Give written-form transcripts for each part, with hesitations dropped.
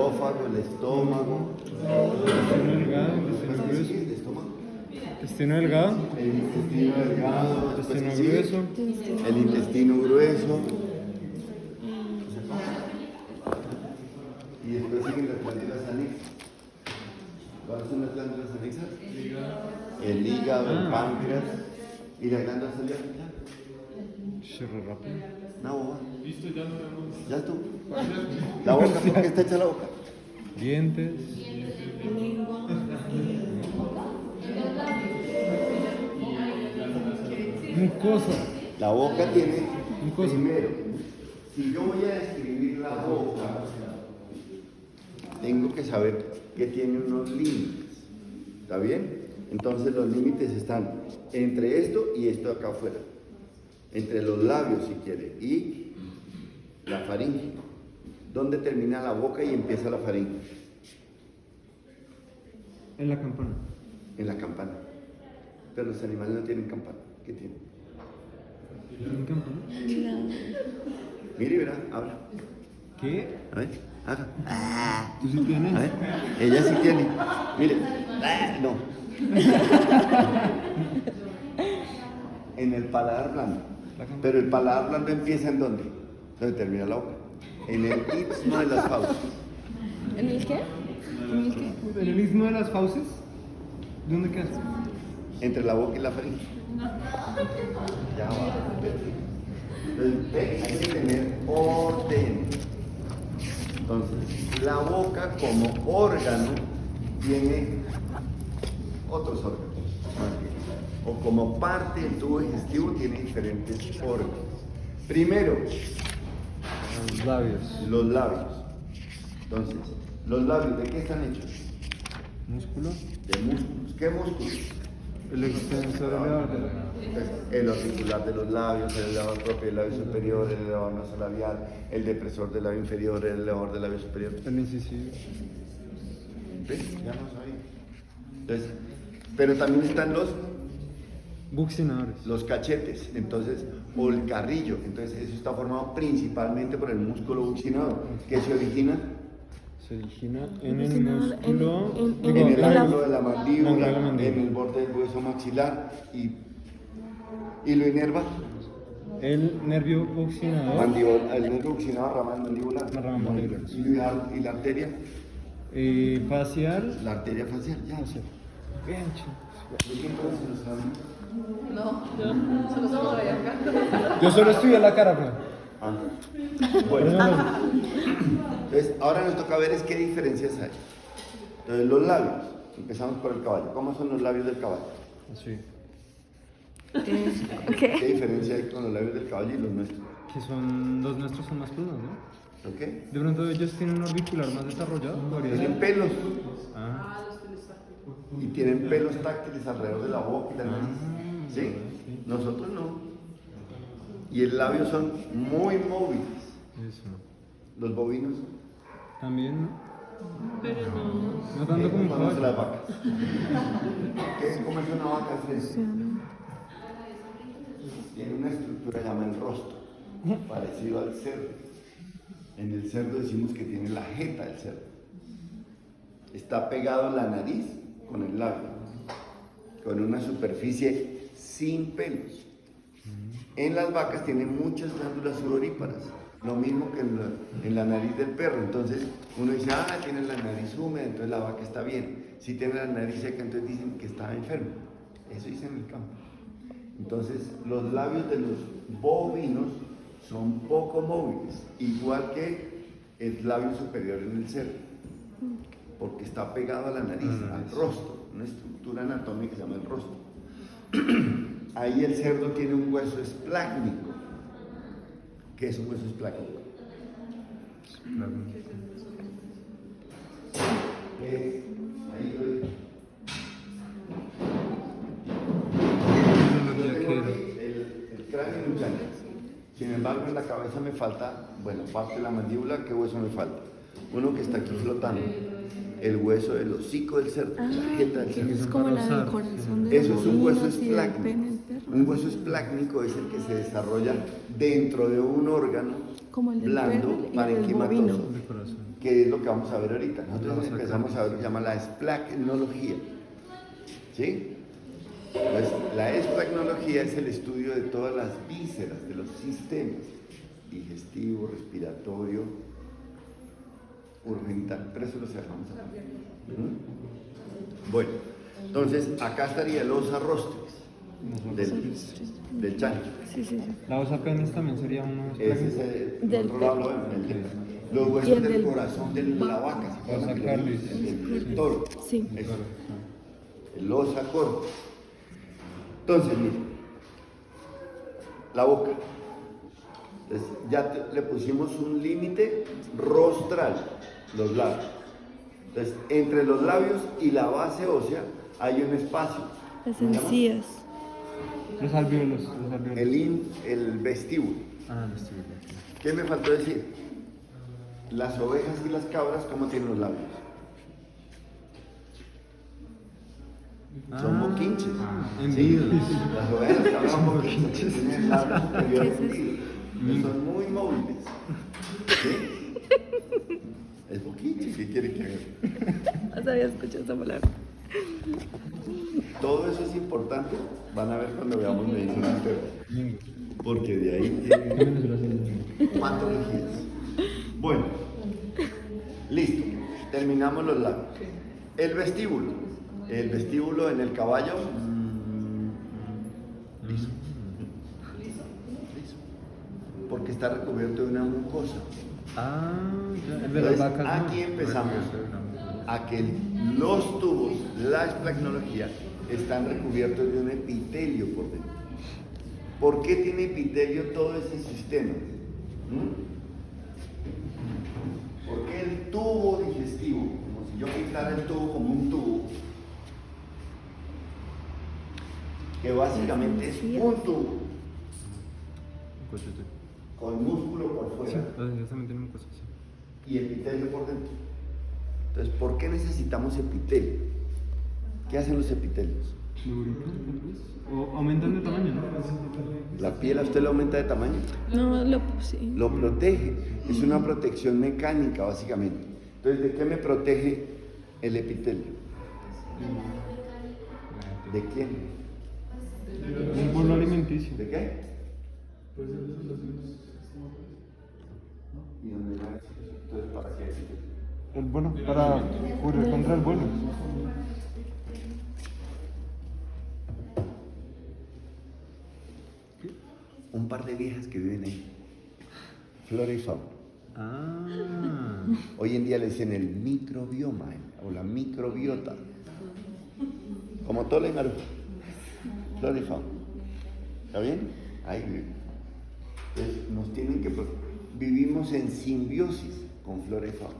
esófago, el estómago. Intestino delgado, intestino grueso. El estómago. Intestino delgado, El intestino delgado, después intestino que sigue, grueso. el intestino grueso. Y después siguen las glándulas anexas. ¿Cuáles son las glándulas anexas? El hígado, el páncreas y la glándula salivar. Cierro rápido. No, boba. Listo, ya no vemos. Ya estuvo. La boca, ¿por qué está hecha la boca? Dientes. Lengua. Mucosa. La boca tiene, Mucosa. primero, si yo voy a describir la boca, tengo que saber que tiene unos límites. ¿Está bien? Entonces los límites están entre esto y esto acá afuera. Entre los labios, si quiere, y la faringe. ¿Dónde termina la boca y empieza la faringe? En la campana. En la campana. Pero los animales no tienen campana. ¿Qué tienen? ¿En campana? Mire, verá, habla. ¿Qué? A ver, haga. ¿Tú sí tienes? A ver, ella sí tiene. Mire, no. En el paladar blando. Pero el paladar blando empieza ¿en dónde? ¿Dónde termina la boca? En el istmo de las fauces. ¿En el qué? ¿En el qué? ¿En el istmo de las fauces? ¿Dónde quedas? Entre la boca y la faringe. Ya va. Entonces, ve, hay que tener orden. Entonces, la boca como órgano tiene otros órganos, más bien. O como parte del tubo digestivo tiene diferentes órganos. Primero, Los labios. los labios. Entonces, ¿los labios de qué están hechos? Músculo. De músculos. ¿Qué músculos? El extensor elevador de la... Entonces, el articular de los labios, el elevador propio del labio superior, el elevador nasolabial, el depresor del labio inferior, el elevador del labio superior. El incisivo. ¿Ves? Ya no sabía. Entonces, pero también están Buccinadores. los cachetes, entonces, o el carrillo. Entonces, eso está formado principalmente por el músculo buccinador, que se origina Se origina en el Buccinador, músculo... en en el la- ángulo de la mandíbula, ángulo de la mandíbula. en el borde del hueso maxilar y lo inerva El nervio buccinador. el nervio buccinador, rama mandibular. La rama mandibular. Y la arteria, Facial. la arteria facial, ya. Bien, chico. ¿De qué clase lo saben? Yo solo estudié la cara, bro. Ah. Bueno, entonces ahora nos toca ver es qué diferencias hay. Entonces los labios, empezamos por el caballo. ¿Cómo son los labios del caballo? Sí. ¿Qué ¿Qué? diferencia hay con los labios del caballo y los nuestros? Que son... Los nuestros son más planos, ¿no? ¿Ok? De pronto ellos tienen un orbicular más desarrollado. ¿Podría Tienen ser? pelos Ah. y tienen pelos táctiles alrededor de la boca y la nariz. ¿Sí? sí. Nosotros no. Y el labio son muy móviles. Eso. Los bovinos. También, ¿no? No tanto como un Vamos a caballo. las vacas. ¿Qué comerse una vaca al frente? Tiene una estructura llamada el rostro, parecido al cerdo. En el cerdo decimos que tiene la jeta del cerdo. Está pegado la nariz con el labio, con una superficie sin pelos. En las vacas tienen muchas glándulas sudoríparas, lo mismo que en la nariz del perro. Entonces uno dice, tiene la nariz húmeda, entonces la vaca está bien. Si tiene la nariz seca, entonces dicen que está enfermo. Eso dicen en el campo. Entonces los labios de los bovinos son poco móviles, igual que el labio superior en el cerdo, porque está pegado a la nariz, al rostro, una estructura anatómica que se llama el rostro. Ahí el cerdo tiene un hueso esplácnico. ¿Qué es un hueso esplácnico? Ahí lo digo. Yo tengo aquí el cráneo en un llano. Sin embargo, en la cabeza me falta, bueno, parte de la mandíbula, ¿qué hueso me falta? Uno que está aquí flotando, el hueso del hocico del cerdo, la jeta del cerdo. Es como la del corazón de Eso los es un hueso bovinos y del esplácnico. pene del perro. Un hueso esplácnico es el que se desarrolla dentro de un órgano Como el del blando, perro y el del parenquimatoso. bovino. De corazón. que es lo que vamos a ver ahorita. Nosotros Vamos a empezamos a ver lo que se llama la esplagnología. ¿Sí? Entonces, la esplagnología es el estudio de todas las vísceras, de los sistemas digestivo, respiratorio, urogenital, pero eso lo dejamos acá. Bueno, entonces acá estaría el osa rostris del chancho. Sí, sí, sí. La osa penis también sería uno Ese es el Del otro lado, lo vemos, los Y huesos el del del corazón de la vaca, ¿se acuerdan osa que lo carlis. vimos? El toro. Sí. Eso. El osa corpus. Entonces, miren, la boca. Entonces, ya le pusimos un límite rostral, los labios. Entonces, entre los labios y la base ósea hay un espacio. Las encías. Los alvéolos. El vestíbulo. Ah, no estoy bien. ¿Qué me faltó decir? Las ovejas y las cabras, ¿cómo tienen los labios? Son boquinches. Hendidos. Las ovejas y las cabras son boquinches. Tienen labios superiores hendidos. Son muy móviles. ¿Sí? Es boquinche, ¿qué quiere que haga? No había escuchado esa palabra. Todo eso es importante. Van a ver cuando veamos medicina interna. Porque de ahí tienen patologías. Bueno, listo. Terminamos los labios. El vestíbulo. El vestíbulo en el caballo. Liso. Porque está recubierto de una mucosa. Ah, ya, el de Entonces, las vacas. aquí empezamos a que los tubos, la esplagnología, están recubiertos de un epitelio por dentro. ¿Por qué tiene epitelio todo ese sistema? Porque el tubo digestivo, como si yo pintara el tubo como un tubo, que básicamente es un tubo con músculo por fuera Ellos también tienen cosas así. y epitelio por dentro. Entonces, ¿por qué necesitamos epitelio? ¿Qué hacen los epitelios? Lubrican, tal vez. O aumentan de tamaño, ¿no? ¿La piel a usted le aumenta de tamaño? No, sí. Lo protege. Es una protección mecánica, básicamente. Entonces, ¿de qué me protege el epitelio? ¿De quién? Un bolo alimenticio. ¿De qué? ¿Y dónde va eso? Entonces, ¿para qué? El bono, para cubrir contra el bono. Un par de viejas que viven ahí. Flora y fauna. Ah. Hoy en día le dicen el microbioma o la microbiota. Como todo le maruja. Flora y fauna. ¿Está bien? Ahí viven. Entonces nos tienen que... Vivimos en simbiosis con flora y fauna.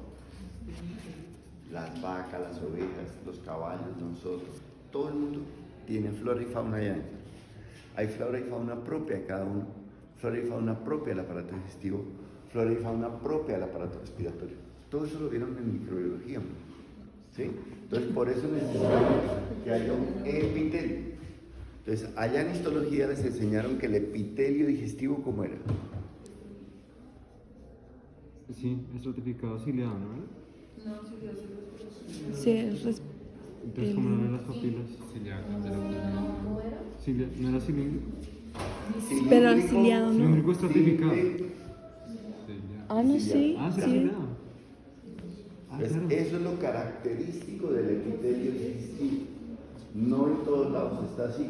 Las vacas, las ovejas, los caballos, nosotros. Todo el mundo tiene flora y fauna allá adentro. Hay flora y fauna propia de cada uno. Flora y fauna propia del aparato digestivo. Flora y fauna propia del aparato respiratorio. Todo eso lo vieron en microbiología, ¿no? ¿Sí? Entonces, por eso necesitamos que haya un epitelio. Entonces, allá en histología les enseñaron que el epitelio digestivo, ¿cómo era? Sí, estratificado ciliado, ¿no? Sí, es Entonces, como no eran las papilas. ¿No era cilíndrico? pero ciliado, ¿no? Cilíndrico estratificado. Ah, no, sí. Ah, sí, Sí. ciliado. Ah, Entonces, claro. eso es lo característico del epitelio digestivo. No en todos lados está así.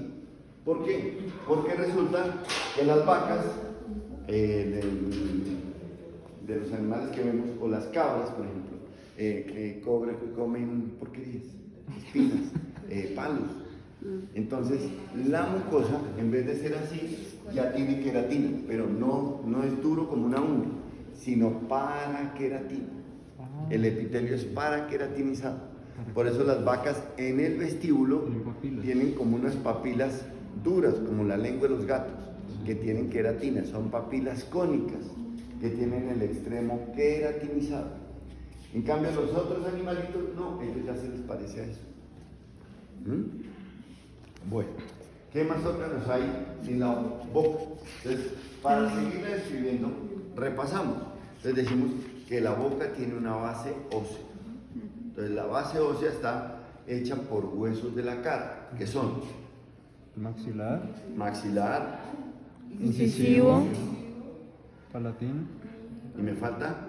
¿Por qué? Porque resulta que las vacas de los animales que vemos, o las cabras, por ejemplo, que comen porquerías, espinas, palos. Entonces, la mucosa, en vez de ser así, ya tiene queratina, pero no es duro como una uña, sino paraqueratina. El epitelio es paraqueratinizado. Por eso las vacas en el vestíbulo tienen como unas papilas duras, como la lengua de los gatos, que tienen queratina. Son papilas cónicas, que tienen el extremo queratinizado. En cambio, los otros animalitos, no, ellos ya se les parece a eso. Bueno, ¿qué más órganos hay sin la boca? Entonces, para seguir describiendo, repasamos. Entonces decimos que la boca tiene una base ósea. Entonces la base ósea está hecha por huesos de la cara, que son Maxilar, maxilar, Incisivo. palatín, y me falta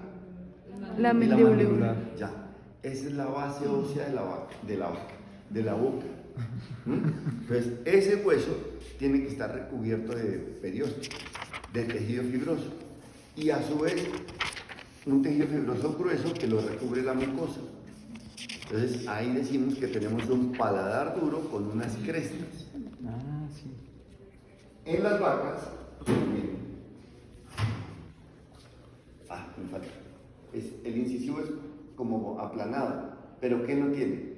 La y mandíbula. Ya, esa es la base ósea de la boca. Entonces, ese hueso tiene que estar recubierto de periósteo, de tejido fibroso, y a su vez un tejido fibroso grueso que lo recubre la mucosa. Entonces, ahí decimos que tenemos un paladar duro con unas crestas. ah, sí, En las vacas, miren. Me falta. El incisivo es como aplanado, pero ¿qué no tiene?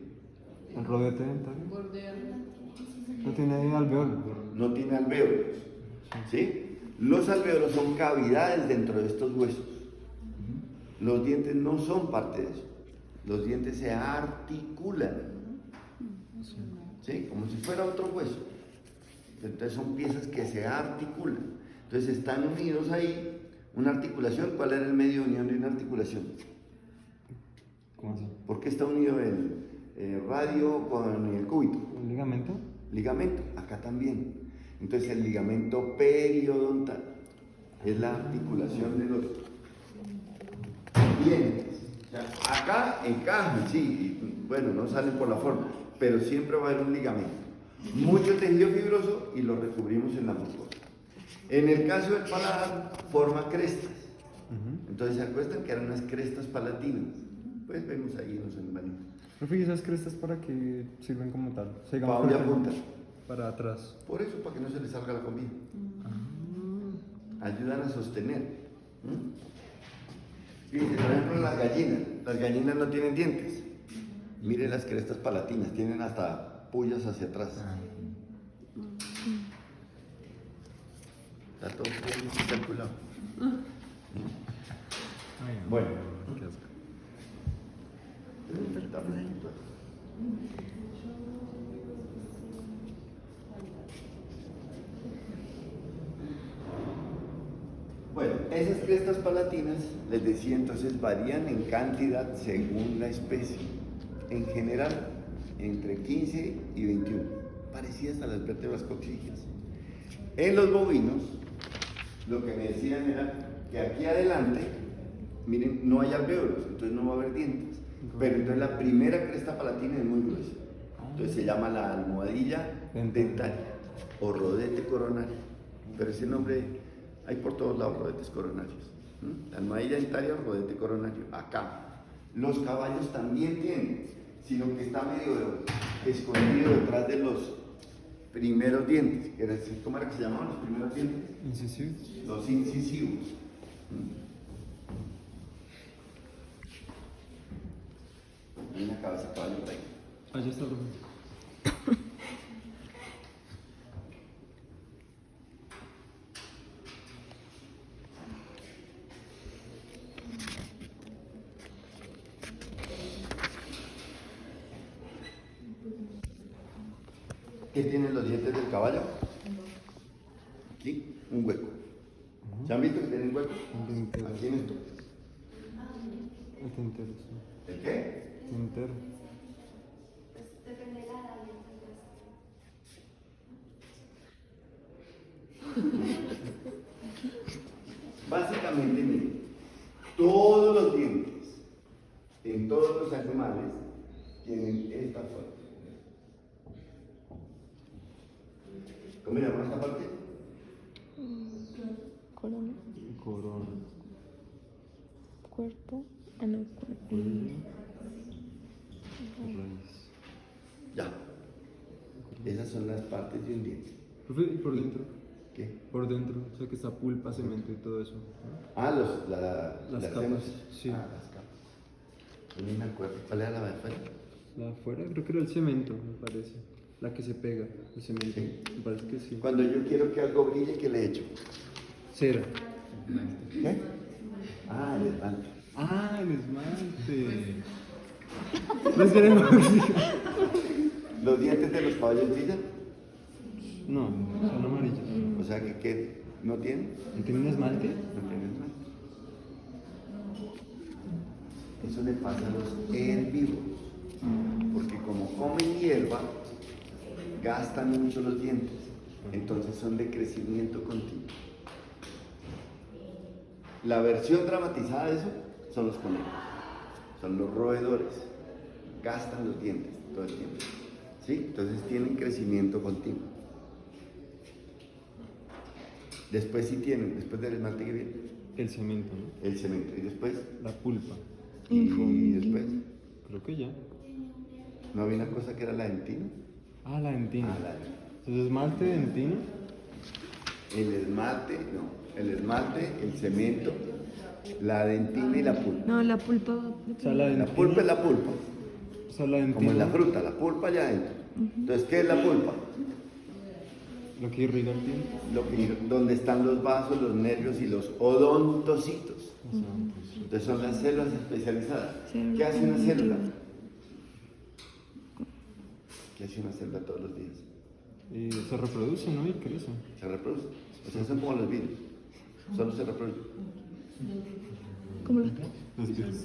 el rodete dental, no tiene alveolo, No tiene alvéolos. ¿Sí? Los alvéolos son cavidades dentro de estos huesos. Los dientes no son parte de eso. Los dientes se articulan. ¿Sí? Como si fuera otro hueso. Entonces son piezas que se articulan. Entonces están unidos ahí. Una articulación, ¿cuál era el medio de unión de una articulación? ¿cómo así? ¿Por qué está unido el radio con el cúbito? ¿Un ligamento? Ligamento, acá también. Entonces el ligamento periodontal es la articulación de los dientes. O sea, acá encajan, sí, y, bueno, no salen por la forma, pero siempre va a haber un ligamento. Mucho tejido fibroso y lo recubrimos en la mucosa. En el caso del paladar, forma crestas. Entonces se acuestan que eran unas crestas palatinas. Pues vemos ahí en los animalitos. Profe, ¿y esas crestas para qué sirven como tal? O sea, digamos, ¿Para dónde por ejemplo, apuntan? para atrás. Por eso, para que no se les salga la comida. Ayudan a sostener. Fíjense, por ejemplo, las gallinas no tienen dientes. Mire las crestas palatinas, tienen hasta pullas hacia atrás. Está todo bien calculado. Bueno. Qué asco. Bueno, esas crestas palatinas, les decía entonces, varían en cantidad según la especie. En general, entre 15 y 21, parecidas a las vértebras coxígeas. En los bovinos, lo que me decían era que aquí adelante, miren, no hay alvéolos, entonces no va a haber dientes. Pero entonces la primera cresta palatina es muy gruesa. Entonces se llama la almohadilla dentaria o rodete coronario. Pero ese nombre hay por todos lados, rodetes coronarios. La almohadilla dentaria o rodete coronario. Acá. Los caballos también tienen, sino que está medio escondido detrás de los primeros dientes. ¿Cómo era que se llamaban los primeros dientes? Incisivos. Los incisivos. Hay una cabeza de caballo por ahí. Allá está, profe. ¿Qué tienen los dientes del caballo? Aquí, un hueco. ¿Se han visto que tienen hueco? Un tintero. Aquí en esto. El tintero, sí. ¿El qué? Tintero. Básicamente, miren, todos los dientes en todos los animales tienen esta forma. ¿Cómo se llama esta parte? Corona. Corona. Cuerpo. Ah, no, cuerpo. Raíz. Ya. Esas son las partes de un diente. Profe, ¿y por dentro? ¿Qué? Por dentro, o sea que está pulpa, cemento y todo eso. ¿no? Ah, Las capas, hemos- sí. Ah, las capas. Yo ni me acuerdo. ¿Cuál era la de afuera? La de afuera, creo que era el cemento, me parece. La que se pega, el cemento. Sí. Me parece que sí. Cuando yo quiero que algo brille, ¿qué le echo? Cera. ¿Qué? Ah, el esmalte. Ah, el esmalte. ¿No es que era el máximo? ¿Los dientes de los caballos brillan? No, son amarillos. O sea que ¿no tienen? ¿No tiene un esmalte? No tienen esmalte. eso le pasa a los herbívoros, porque como comen hierba, gastan mucho los dientes, entonces son de crecimiento continuo. La versión dramatizada de eso son los conejos, son los roedores, gastan los dientes todo el tiempo, ¿sí? Entonces tienen crecimiento continuo. Después sí tienen, después del esmalte que viene, El cemento, ¿no? el cemento, y después, La pulpa. y después, Creo que ya. ¿no había una cosa que era la dentina? Ah, la dentina. Ah, la Entonces, esmalte, dentina. el esmalte, no, el esmalte, el cemento, la dentina y la pulpa. No, la pulpa. O sea, la La dentina. pulpa es la pulpa, O sea, la dentina. como en la fruta, la pulpa allá adentro. Entonces, ¿qué es la pulpa? Lo que irriga el diente. Donde están los vasos, los nervios y los odontocitos. O sea, pues, Entonces son las células especializadas. Célula ¿Qué hace una célula? cognitiva. ¿Qué hace una célula todos los días? y se reproduce, ¿no? Y crece. Se reproduce. O sea, son como los virus. Solo se reproducen. ¿Cómo lo? Los virus.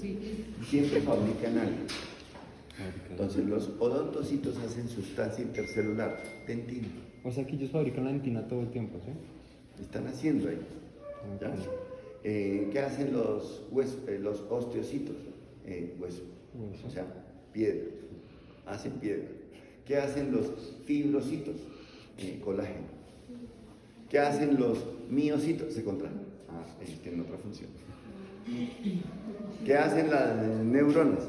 Siempre fabrican algo. Entonces los odontocitos hacen sustancia intercelular, dentina. O sea, que ellos fabrican la dentina todo el tiempo, ¿sí? Están haciendo ahí. ¿Ya? ¿Qué hacen los huesos, los osteocitos? Hueso. Hueso. O sea, piedra. Hacen piedra. ¿Qué hacen los fibrocitos? Colágeno. ¿Qué hacen los miocitos? Se contraen. Tienen otra función. ¿Qué hacen las neuronas?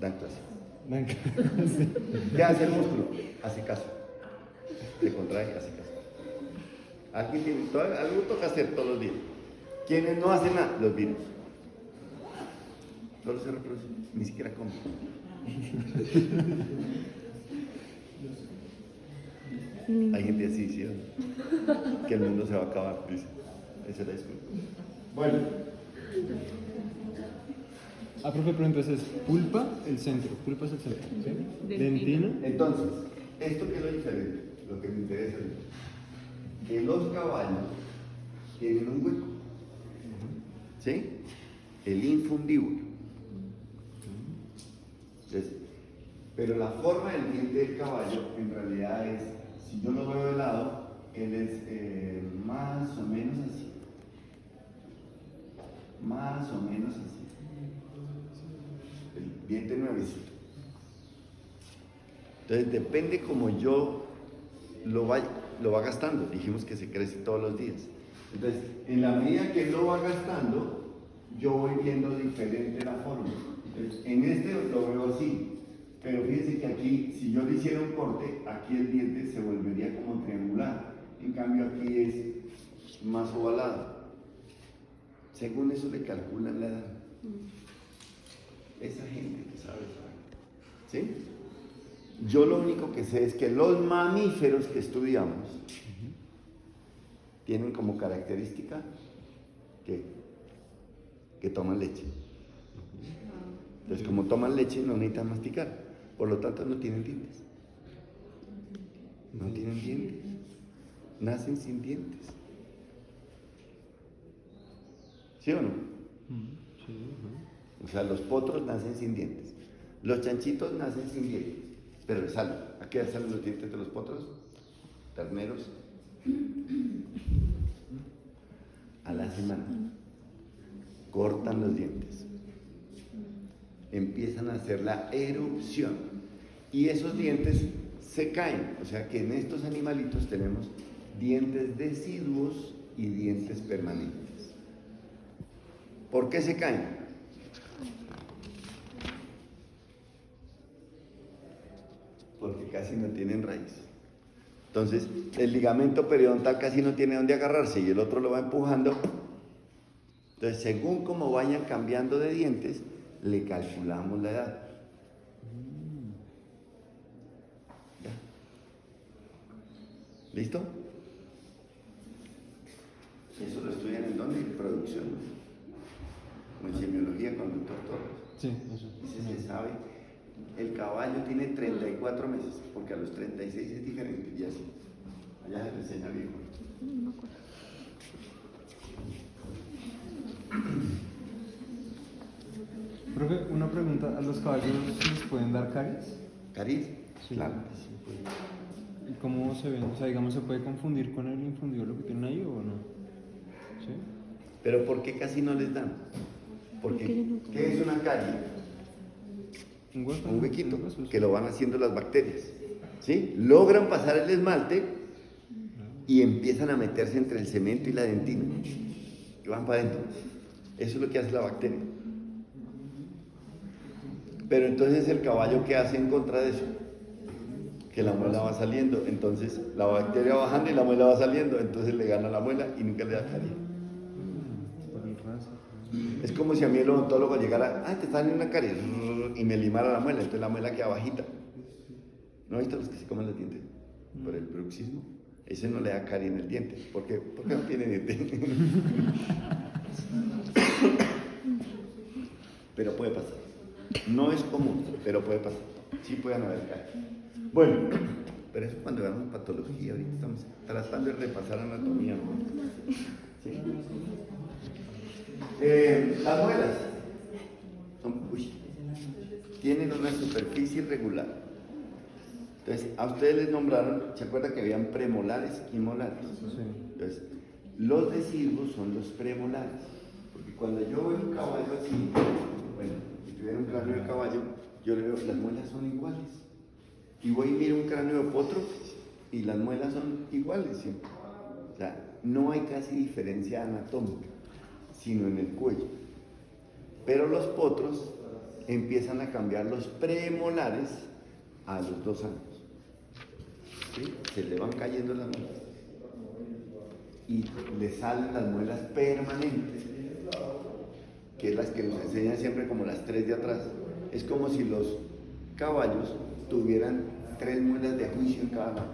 Dan clase. Sí. ¿Qué hace el músculo? Hace caso. Se contrae, hace caso. Aquí tiene, algo toca hacer todos los días. ¿Quiénes no hacen nada? Los virus. Solo se reproducen, ni siquiera comen. Hay gente así, ¿sí? Que el mundo se va a acabar, dice. Esa es la disculpa. Bueno, Ah, profe, pero entonces, pulpa, el centro. Pulpa es el centro, ¿sí? Dentina. entonces, esto que es lo diferente, lo que me interesa es que los caballos tienen un hueco, ¿sí? El infundíbulo. Entonces, pero la forma del diente del caballo en realidad es, si yo lo veo de lado, él es más o menos así. Más o menos así. El diente nuevecito. Entonces depende como yo lo va gastando. Dijimos que se crece todos los días. Entonces, en la medida que él lo va gastando, yo voy viendo diferente la forma. Entonces, en este lo veo así. Pero fíjense que aquí, si yo le hiciera un corte, aquí el diente se volvería como triangular. En cambio aquí es más ovalado. Según eso le calculan la edad. Esa gente que sabe. ¿Sí? Yo lo único que sé es que los mamíferos que estudiamos tienen como característica que toman leche. Entonces, como toman leche, no necesitan masticar. Por lo tanto, no tienen dientes. No tienen dientes. Nacen sin dientes. ¿Sí o no? Sí, ajá. O sea, los potros nacen sin dientes. Los chanchitos nacen sin dientes. Pero les salen. ¿A qué salen los dientes de los potros? Terneros. A la semana. Cortan los dientes. Empiezan a hacer la erupción. Y esos dientes se caen. O sea que en estos animalitos tenemos dientes deciduos y dientes permanentes. ¿Por qué se caen? Porque casi no tienen raíz. Entonces, el ligamento periodontal casi no tiene dónde agarrarse y el otro lo va empujando. Entonces, según como vayan cambiando de dientes, le calculamos la edad. ¿Ya? ¿Listo? Eso lo estudian en dónde? En producción. O en semiología con el doctor Torres. Sí, eso. Dice, se sabe, el caballo tiene 34 meses, porque a los 36 es diferente, y así. Allá se le enseña viejo. No me acuerdo. Profe, una pregunta, ¿a los caballos les pueden dar caries? ¿Cariz? Sí. Claro que sí, pues. ¿Y cómo se ven? O sea, digamos, ¿se puede confundir con el infundido lo que tienen ahí o no? ¿Sí? Pero ¿por qué casi no les dan? Porque Porque, ellos no ¿qué es una carie? Un hueco. Un huequito ¿no? Huesos. que lo van haciendo las bacterias. ¿Sí? Logran pasar el esmalte y empiezan a meterse entre el cemento y la dentina. Y van para adentro. Eso es lo que hace la bacteria. Pero entonces el caballo, ¿qué hace en contra de eso? Que la muela va saliendo. Entonces la bacteria va bajando y la muela va saliendo. Entonces le gana la muela y nunca le da carie. Por el raso. Es como si a mí el odontólogo llegara, te está dando una carie, y me limara la muela, entonces la muela queda bajita. ¿No has visto los que se comen los dientes? Por el bruxismo. Ese no le da carie en el diente. ¿Por qué? Porque no tiene diente. Pero puede pasar. No es común, pero puede pasar. Sí pueden haber caries. Bueno, pero eso cuando veamos patología, ahorita estamos tratando de repasar anatomía, ¿no? ¿Sí? Las muelas tienen una superficie irregular. Entonces, a ustedes les nombraron, ¿se acuerdan que habían premolares y molares? Sí. Entonces, los deciduos son los premolares. Porque cuando yo veo un caballo así, bueno, si tuviera un cráneo de caballo, yo le veo, las muelas son iguales. Y voy y miro un cráneo de potro y las muelas son iguales siempre. O sea, no hay casi diferencia anatómica, sino en el cuello. Pero los potros empiezan a cambiar los premolares a los 2 años. ¿Sí? Se le van cayendo las muelas y le salen las muelas permanentes, que es las que nos enseñan siempre como las 3 de atrás. Es como si los caballos tuvieran 3 muelas de juicio en cada mano.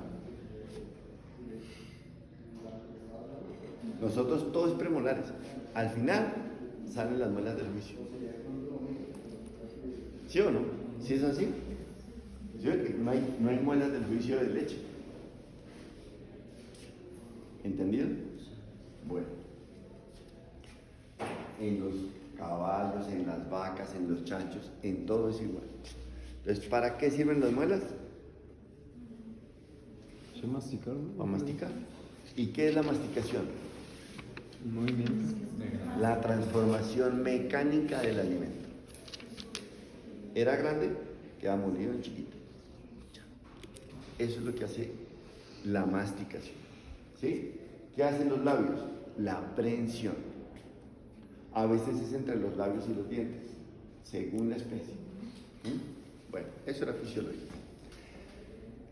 Nosotros todos premolares. Al final salen las muelas del juicio. ¿Sí o no? ¿Sí es así? ¿Sí? No hay muelas del juicio de leche. ¿Entendido? Bueno. En los caballos, en las vacas, en los chanchos, en todo es igual. Entonces, ¿para qué sirven las muelas? ¿Se masticar? ¿No? Para masticar. ¿Y qué es la masticación? Un movimiento. La transformación mecánica del alimento. Era grande, queda molido en chiquito. Eso es lo que hace la masticación. ¿Sí? ¿Qué hacen los labios? La prensión. A veces es entre los labios y los dientes, según la especie. ¿Mm? Bueno, eso era fisiología.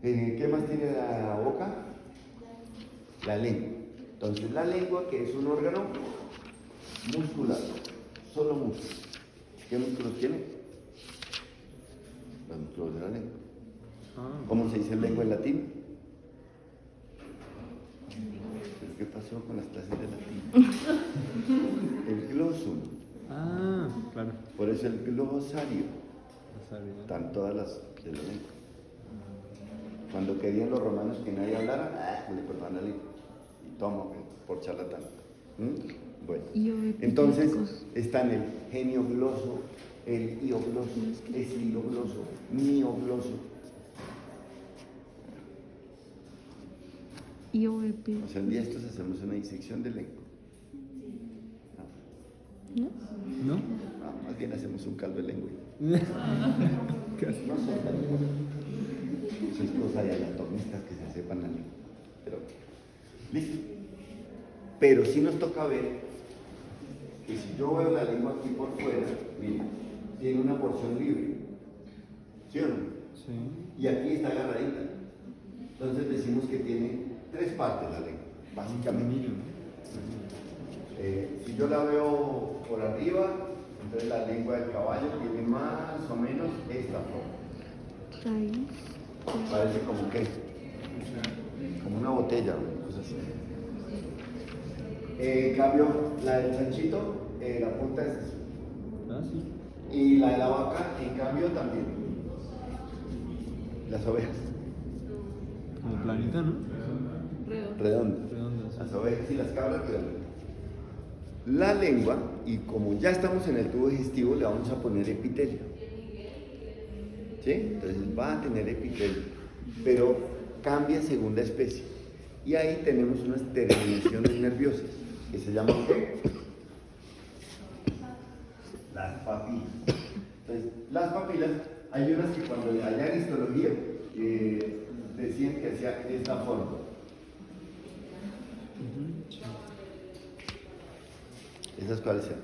¿Qué más tiene la boca? La lengua. Entonces, la lengua, que es un órgano muscular, solo músculos. ¿Qué músculos tiene? Los músculos de la lengua. ¿Cómo se dice lengua en latín? ¿Pero qué pasó con las clases de latín? El glosum. Ah, claro. Por eso el glosario. Rosario. Están todas las de la lengua. Cuando querían los romanos que nadie hablara, le cortaban la lengua. Y toma, por charlatán. ¿Mm? Bueno, entonces están el geniogloso, el iogloso, esilogloso, miogloso. IOEP. O sea, un día estos hacemos una disección de lengua. ¿No? ¿No? No, más bien hacemos un caldo de lengua. Casi. No sé, eso es cosa de anatomistas que se sepan la lengua. Pero, listo. Pero sí nos toca ver que si yo veo la lengua aquí por fuera, miren, tiene una porción libre. ¿Sí o no? Sí. Y aquí está agarradita. Entonces decimos que tiene 3 partes la lengua, básicamente. Si yo la veo por arriba, entonces la lengua del caballo tiene más o menos esta forma. Raíz. Parece como que, como una botella, una cosa así. En cambio, la del chanchito, la punta es así. Ah, sí. Y la de la vaca, en cambio, también. Las ovejas, Como planita, ¿no? redondas. Redonda, sí. Las ovejas y las cabras redondas. La lengua, y como ya estamos en el tubo digestivo, le vamos a poner epitelio. ¿Sí? Entonces va a tener epitelio, pero cambia según la especie. Y ahí tenemos unas terminaciones nerviosas, que se llaman ¿qué? Las papilas. Entonces, las papilas, hay unas que cuando allá en histología decían que hacía esta forma. ¿Esas cuáles sean?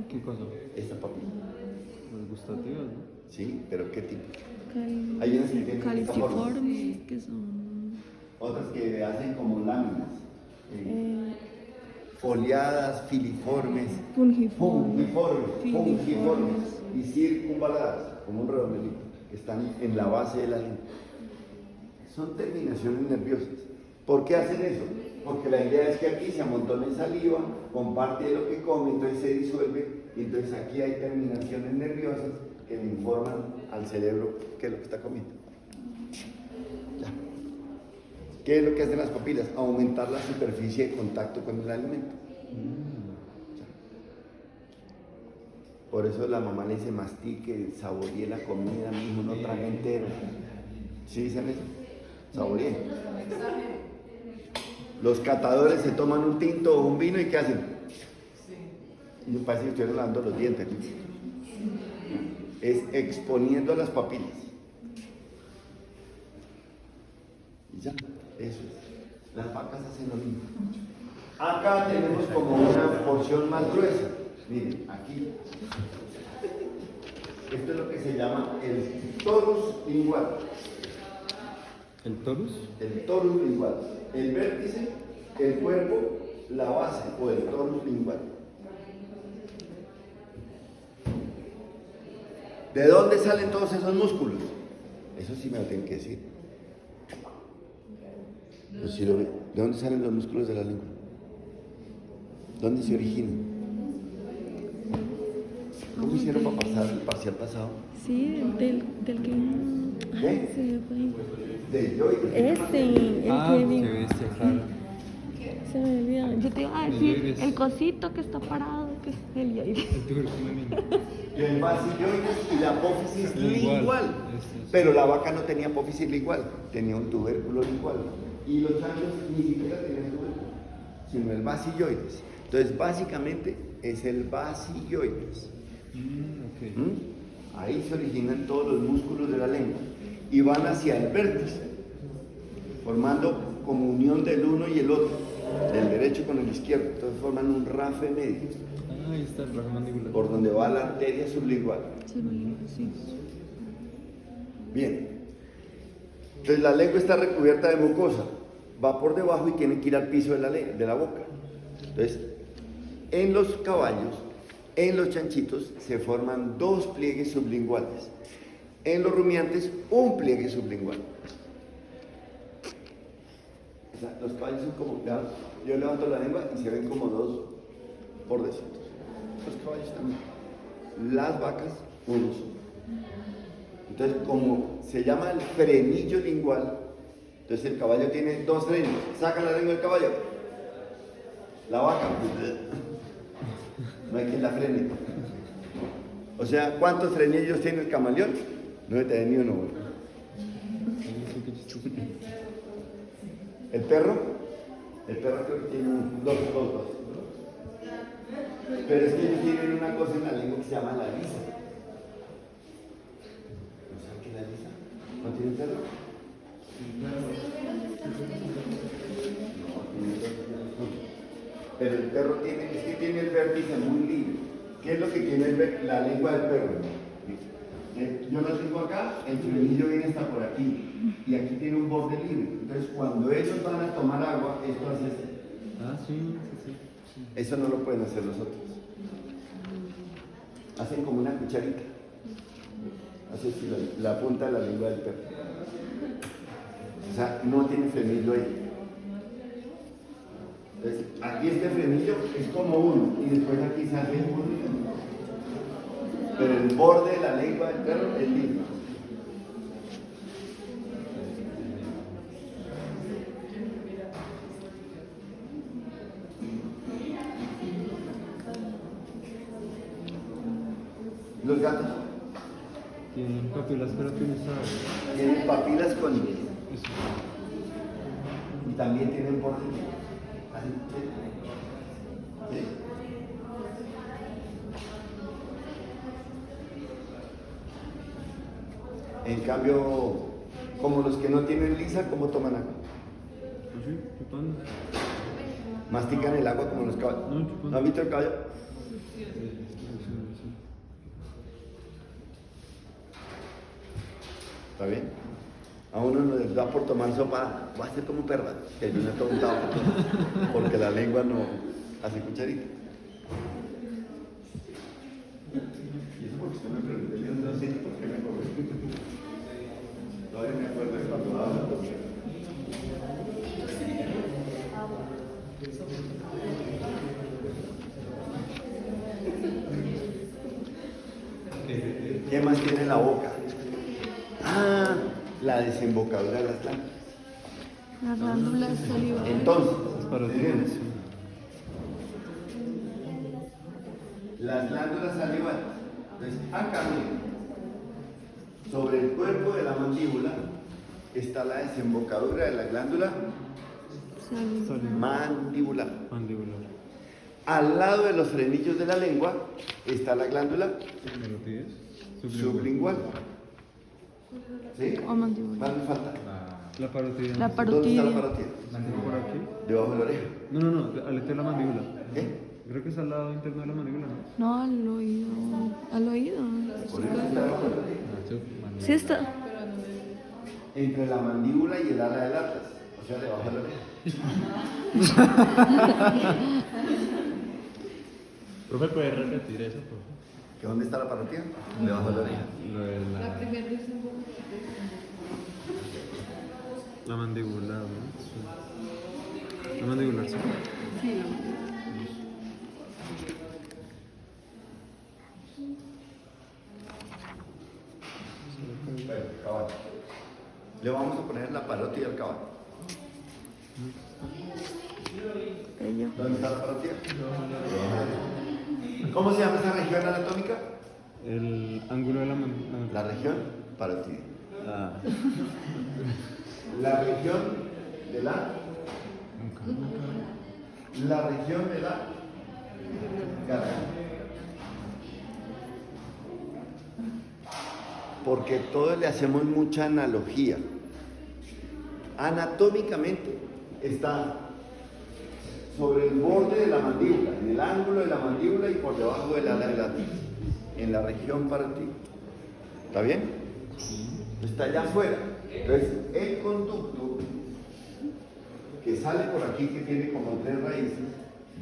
¿Qué cosa? Esta papila. Las gustativas, ¿no? Sí, pero ¿qué tipo? Cal- Hay unas que tienen esta forma. caliciformes, que son Otras que hacen como láminas. Foliadas, filiformes, fungiformes, fungiformes y circunvaladas, como un redondelito, que están en la base de la lengua. Son terminaciones nerviosas. ¿Por qué hacen eso? Porque la idea es que aquí se amontone saliva, comparte lo que come, entonces se disuelve, y entonces aquí hay terminaciones nerviosas que le informan al cerebro qué es lo que está comiendo. Ya. ¿Qué es lo que hacen las papilas? Aumentar la superficie de contacto con el alimento. Ya. Por eso la mamá le dice mastique, saboree la comida, mijo, no trague entero. ¿Sí dicen eso? Saboree. Los catadores se toman un tinto o un vino y ¿qué hacen? Y me parece que estuvieron lavando los dientes. Es exponiendo las papilas. Y ya, eso es. Las vacas hacen lo mismo. Acá tenemos como una porción más gruesa. Miren, aquí. Esto es lo que se llama el torus lingual. ¿El torus? El torus lingual. El vértice, el cuerpo, la base o el torus lingual. ¿De dónde salen todos esos músculos? Eso sí me lo tienen que decir. Pues sí lo ve. ¿De dónde salen los músculos de la lengua? ¿Dónde se originan? ¿Cómo hicieron para pasar el parcial pasado? Sí, del que. ¿Qué? Ay, se me fue. Del yoides. Ese, el que vi. qué bestia, claro. Se me olvidó. Yo te iba a El decir yoides. el cosito que está parado, que es el yoides. El tubérculo niño. Y el basilioides y la apófisis Lingual. lingual. Eso. Pero la vaca no tenía apófisis lingual, tenía un tubérculo lingual. Y los chanchos ni siquiera tenían tubérculo, sino el basilioides. Entonces, básicamente es el basilioides. Ok. ¿Mm? Ahí se originan todos los músculos de la lengua y van hacia el vértice, formando como unión del uno y el otro, del derecho con el izquierdo. Entonces forman un rafe medio, Ah, ahí está el raje mandibular. por donde va la arteria sublingual. Sí. Bien. Entonces la lengua está recubierta de mucosa, va por debajo y tiene que ir al piso de la boca. Entonces, en los caballos, en los chanchitos, se forman dos pliegues sublinguales. En los rumiantes, un pliegue sublingual. O sea, los caballos son como, yo levanto la lengua y se ven como dos bordecitos. Los caballos también. Las vacas, uno solo. Entonces, como se llama el frenillo lingual, entonces el caballo tiene dos frenos. Saca la lengua del caballo. La vaca, no hay quien la frene. O sea, ¿cuántos frenillos tiene el camaleón? No he tenido ni uno. ¿El perro? El perro creo que tiene dos. Pero es que ellos tienen una cosa en la lengua que se llama la lisa. ¿No saben qué es la lisa? ¿No tiene un perro? Pero el perro tiene el vértice muy libre. ¿Qué es lo que tiene la lengua del perro? Yo lo tengo acá, el frenillo viene hasta por aquí y aquí tiene un borde libre. Entonces cuando ellos van a tomar agua, esto hace así. Ah, sí. Eso no lo pueden hacer los otros. Hacen como una cucharita. Hace así la punta de la lengua del perro. O sea, no tiene frenillo ahí. Entonces, aquí este frenillo es como uno y después aquí se hace uno. Pero el borde de la lengua del perro es libre. Tienen papilas queratinizadas. Tienen papilas cónicas Eso. y también tienen bordes. Así, ¿sí? ¿Sí? En cambio, como los que no tienen lisa, ¿cómo toman agua? Así, chupando. Mastican el agua como los caballos. No, chupando. ¿No has visto el caballo? ¿Está bien? A uno nos les da por tomar sopa, va a ser como perra, que yo no he preguntado porque la lengua no hace cucharita. Y eso porque usted me preguntó, yo no sé por qué me acordé. Todavía me acuerdo de cuando daba la comida. ¿Qué más tiene la boca? Ah, la desembocadura de las glándulas. La glándula salival. Entonces, Parotidas, sí. las glándulas salivales. Entonces, acá, miren, sobre el cuerpo de la mandíbula está la desembocadura de la glándula Salival. mandibular. Mandibular. Al lado de los frenillos de la lengua está la glándula Parotidas. sublingual. ¿Sí? O mandibular. ¿Cuál me falta? La parotida. La ¿Dónde está la parotida. parotida? ¿Por aquí? Debajo de la oreja. No, al este de la mandíbula. ¿Qué? Creo que es al lado interno de la mandíbula, ¿no? No, al oído. Al oído. Por eso está la parotida. Sí está. Entre la mandíbula y el ala del atlas. O sea, debajo de la oreja. Profe, ¿puede repetir eso, profe? ¿Que dónde está la parotida? Debajo de la oreja. Lo de la mandíbula, ¿no? Sí. La mandibular, sí. Bueno, caballo. Le vamos a poner la parótida al caballo. Bello. ¿Dónde está la parótida? ¿Cómo se llama esa región anatómica? El ángulo de la mandíbula. La región parótida. La región de la región de la garganta. Porque todos le hacemos mucha analogía. Anatómicamente está sobre el borde de la mandíbula, en el ángulo de la mandíbula y por debajo del ala del látex, en la región parótida. ¿Está bien? Está allá afuera. Entonces, el conducto que sale por aquí, que tiene como 3 raíces,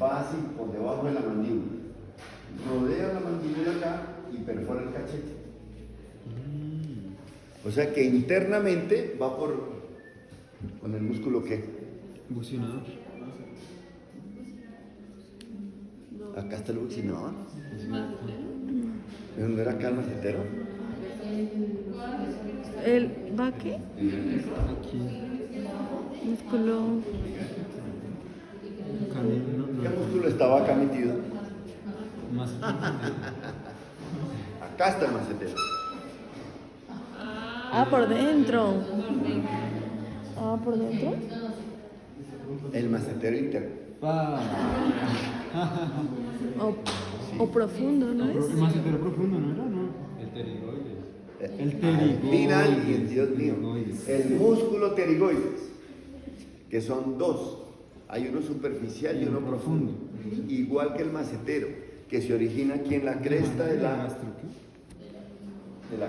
va así por debajo de la mandíbula. Rodea la mandíbula acá y perfora el cachete. O sea que internamente va con el músculo que Bucinador. acá está el bucinador. ¿No era acá el macetero? ¿El va qué? Aquí. Músculo. Canino. ¿Qué músculo estaba acá metido? Más. Acá está el macetero. Ah, por dentro. Ah, por dentro. El macetero interno. O profundo, ¿no El es? macetero profundo, ¿no era? No. El pterigoides. Mira alguien, Dios mío. Pterigoides. El músculo pterigoides, que son 2. Hay uno superficial y uno profundo. Igual que el macetero, que se origina aquí en la cresta de la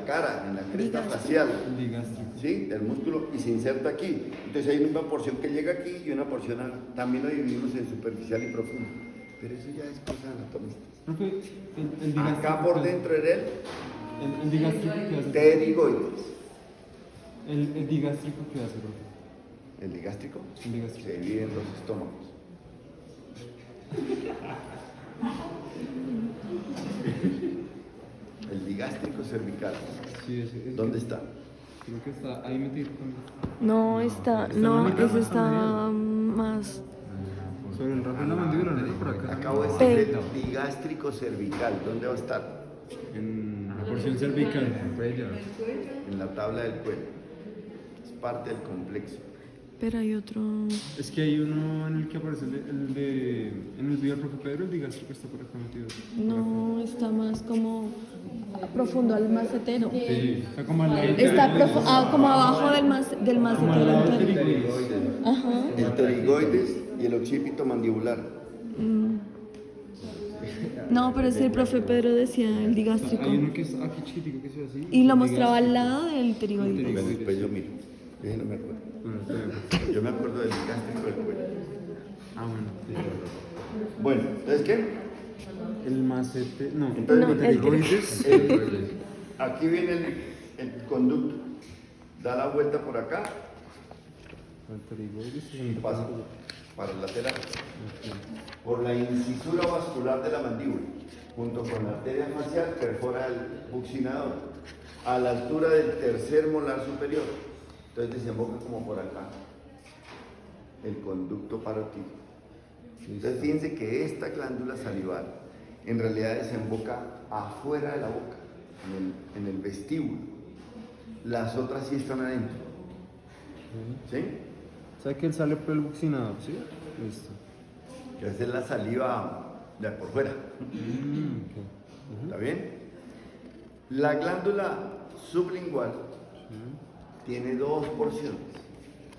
cara, en la cresta facial. Digástrico. ¿Sí? Del músculo y se inserta aquí. Entonces hay una porción que llega aquí y una porción también lo dividimos en superficial y profundo. Pero eso ya es cosa anatómica. Profe, el digástrico. Acá por dentro era El digástrico, ¿qué hace? pterigoides. El digástrico, ¿qué hace, profe? El digástrico El digástrico. se divide en 2 estómagos. El digástrico cervical. Sí, es ¿Dónde que- está? Creo que está ahí metido también. No, está. está en la No, mitad, ese más está para más. Sobre el rajo de la mandíbula, ¿no? Por acá. Acabo de decir el digástrico cervical. ¿Dónde va a estar? En, porción cervical. Cuello. en la tabla del cuello. Es parte del complexo. Pero hay otro. Es que hay uno en el que aparece en el video del profe Pedro, el digástrico está por acá metido. No, está más como profundo al macetero. Sí, está como al lado. Está como abajo del Como al lado del macetero. pterigoides. Ajá. El pterigoides y el occipito mandibular. No, pero es que el profe Pedro decía el digástrico. Hay uno que es aquí chiquitico que se ve así. Y lo el mostraba al digástrico. lado del pterigoides. Bueno, después yo miro. Yo no me acuerdo. Bueno, está bien. Yo me acuerdo del gástrico del cuello. Ah, bueno. Bueno, ¿entonces qué? El macete, no, Entonces, No, el pterigoides. Aquí viene el conducto. Da la vuelta por acá El pterigoides es y un pasa para el lateral. Por la incisura vascular de la mandíbula, junto con la arteria facial, perfora el buccinador a la altura del tercer molar superior. Entonces desemboca como por acá el conducto parotídeo. Entonces fíjense que esta glándula salival en realidad desemboca afuera de la boca, en el vestíbulo. Las otras sí están adentro. ¿Sí? O sea que él sale por el buccinador, ¿sí? Listo. Que esa es la saliva de por fuera. Ok. ¿Está bien? La glándula sublingual tiene dos porciones.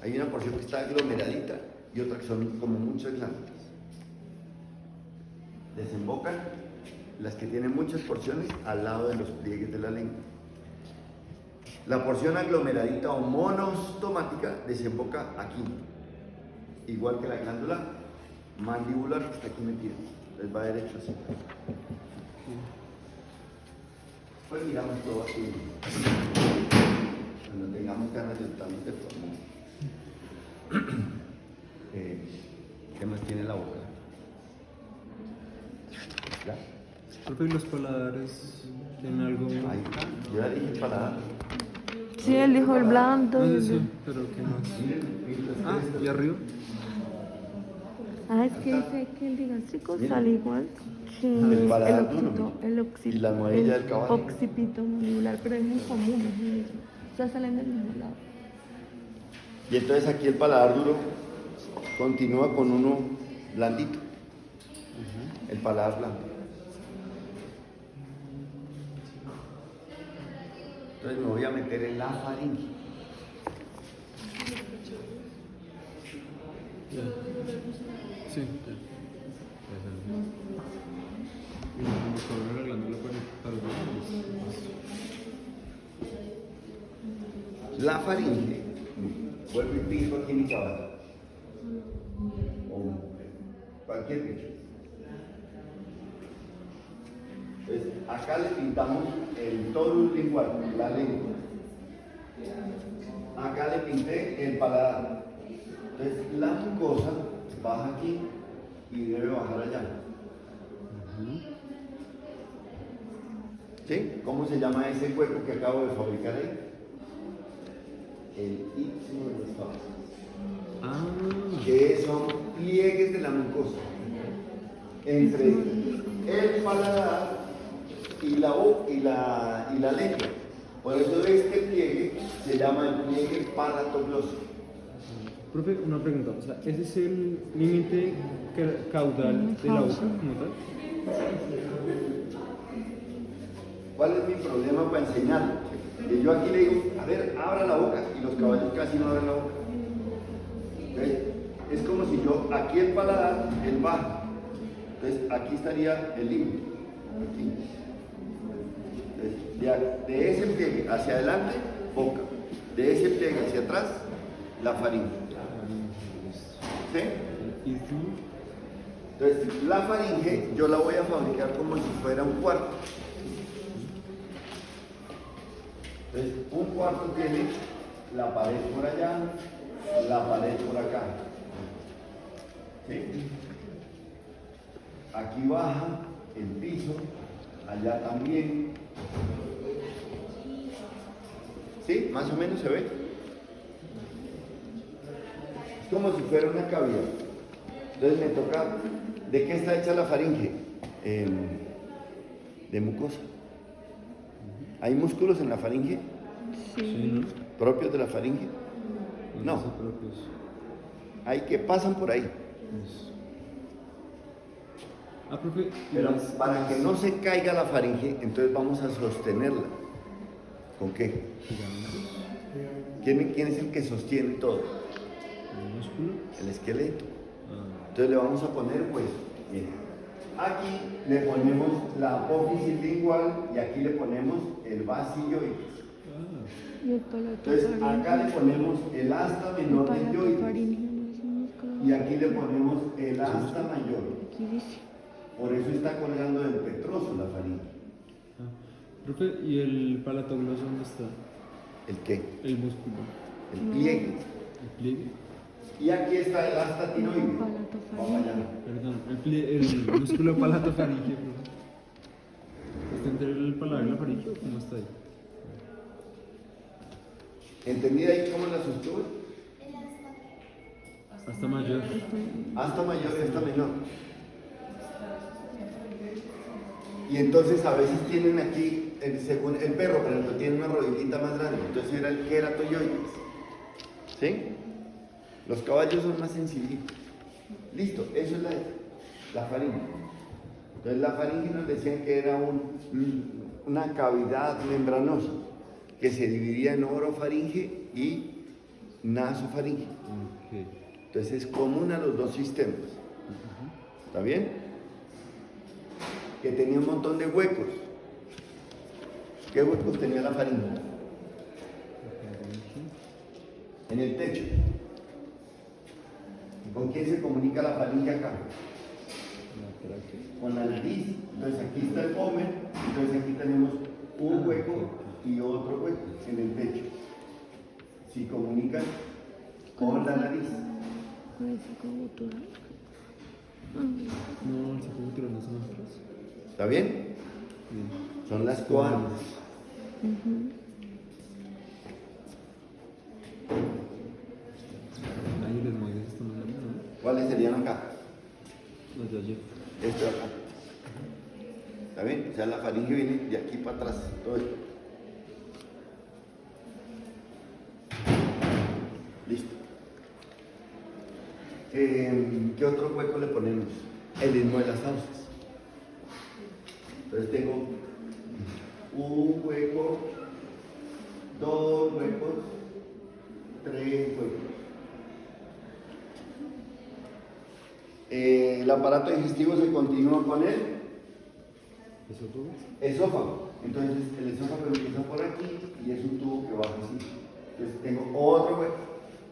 Hay una porción que está aglomeradita y otra que son como muchas glándulas. Desembocan las que tienen muchas porciones al lado de los pliegues de la lengua. La porción aglomeradita o monostomática desemboca aquí, igual que la glándula mandibular que está aquí metida. Les va derecho así. Pues miramos todo así. Cuando tengamos ganas de estar de forma. ¿Qué más tiene la boca? ¿Ya? Profe, ¿y los paladares tienen algo? Ahí está. Yo ya dije paladar. Sí, él dijo el blando. No y sé, el- pero ¿qué más? Ah, ¿y arriba? Ah, es que dice que el digástrico Mira. sale igual que El paladar occipito, duro. el occipito, Y la almohadilla del caballo. occipito mandibular, pero es muy común, es muy mismo. O sea, salen del mismo lado. Y entonces aquí el paladar duro continúa con uno blandito. El paladar blando. Entonces me voy a meter en la faringe. Sí. Y como sobre la glándula La faringe, vuelvo y piso aquí en mi caballo. O cualquier bicho. Entonces, acá le pintamos el torus lingual, la lengua. Acá le pinté el paladar. Entonces, la mucosa baja aquí y debe bajar allá. ¿Sí? ¿Cómo se llama ese hueco que acabo de fabricar ahí? El istmo de los faros. Ah, Que son pliegues de la mucosa entre el paladar y la boca y la lengua. Por eso este pliegue se llama el pliegue palatogloso. profe, una pregunta. O sea, ¿ese es el límite caudal de la boca como tal? ¿Cuál es mi problema para enseñarlo? Que yo aquí le digo, a ver, abra la boca, y los caballos casi no abren la boca. ¿Ves? Es como si yo, aquí el paladar, el bajo. Entonces, aquí estaría el límite. Aquí. Entonces, de ese pliegue hacia adelante, boca. De ese pliegue hacia atrás, la faringe. ¿Sí? ¿Y tú? Entonces, la faringe yo la voy a fabricar como si fuera un cuarto. Entonces, un cuarto tiene la pared por allá, la pared por acá. ¿Sí? Aquí baja el piso, allá también. ¿Sí? Más o menos se ve. Es como si fuera una cavidad. Entonces me toca, ¿de qué está hecha la faringe? De mucosa. ¿Hay músculos en la faringe Sí, ¿no? propios de la faringe? No. son propios. Hay que pasan por ahí. Eso. Ah, profe, Pero las- para que no se caiga la faringe, entonces vamos a sostenerla. ¿Con qué? ligamentos, ¿Quién es el que sostiene todo? el músculo. El esqueleto. Ah, Entonces le vamos a poner hueso. Bien. Aquí le ponemos la apófisis lingual y aquí le ponemos el basilioides. ah, Y el palato Entonces acá le ponemos el asta El menor del palato yoides faríngeo no es un músculo. y aquí le ponemos el asta mayor. Aquí dice. Por eso está colgando del petroso la faringe. ah. Profe, ¿y el palato gloso dónde está? ¿El qué? El músculo. El pliegue. El pliegue. Y aquí está el asta tiroides. Palato Vamos allá. faríngeo. Perdón, el músculo palato faríngeo, profe. ¿Está entre el paladar y la faringe o cómo está ahí? ¿Entendida ahí cómo la sostuve? Hasta mayor. Asta mayor y asta menor. Y entonces a veces tienen aquí, según el perro, por ejemplo, tiene una rodillita más grande, entonces era el queratoioides. ¿Sí? Los caballos son más sencillitos. Listo, eso es la faringe. Entonces la faringe nos decían que era una cavidad membranosa que se dividía en orofaringe y nasofaringe. Ok. Entonces es común a los dos sistemas. ¿Está bien? Que tenía un montón de huecos. ¿Qué huecos tenía la faringe? En el techo. ¿Con quién se comunica la faringe acá? Con la nariz. Entonces aquí está el pomen, entonces aquí tenemos un hueco y otro hueco en el pecho. Si comunican con la nariz. Con el saco gutural. No, el saco gutural no son nosotros. ¿Está bien? Bien. Son las coanas. Ahí les mueves esto, ¿no? ¿Cuáles serían acá? Los de ayer. Esto de acá. ¿Está bien? O sea, la faringe viene de aquí para atrás. Todo esto. Listo. ¿Qué otro hueco le ponemos? El istmo de las fauces. Entonces tengo un hueco, dos huecos, tres huecos. El aparato digestivo se continúa con el ¿Eso tú ves? esófago. Entonces el esófago empieza por aquí y es un tubo que baja así. Entonces tengo otro hueco.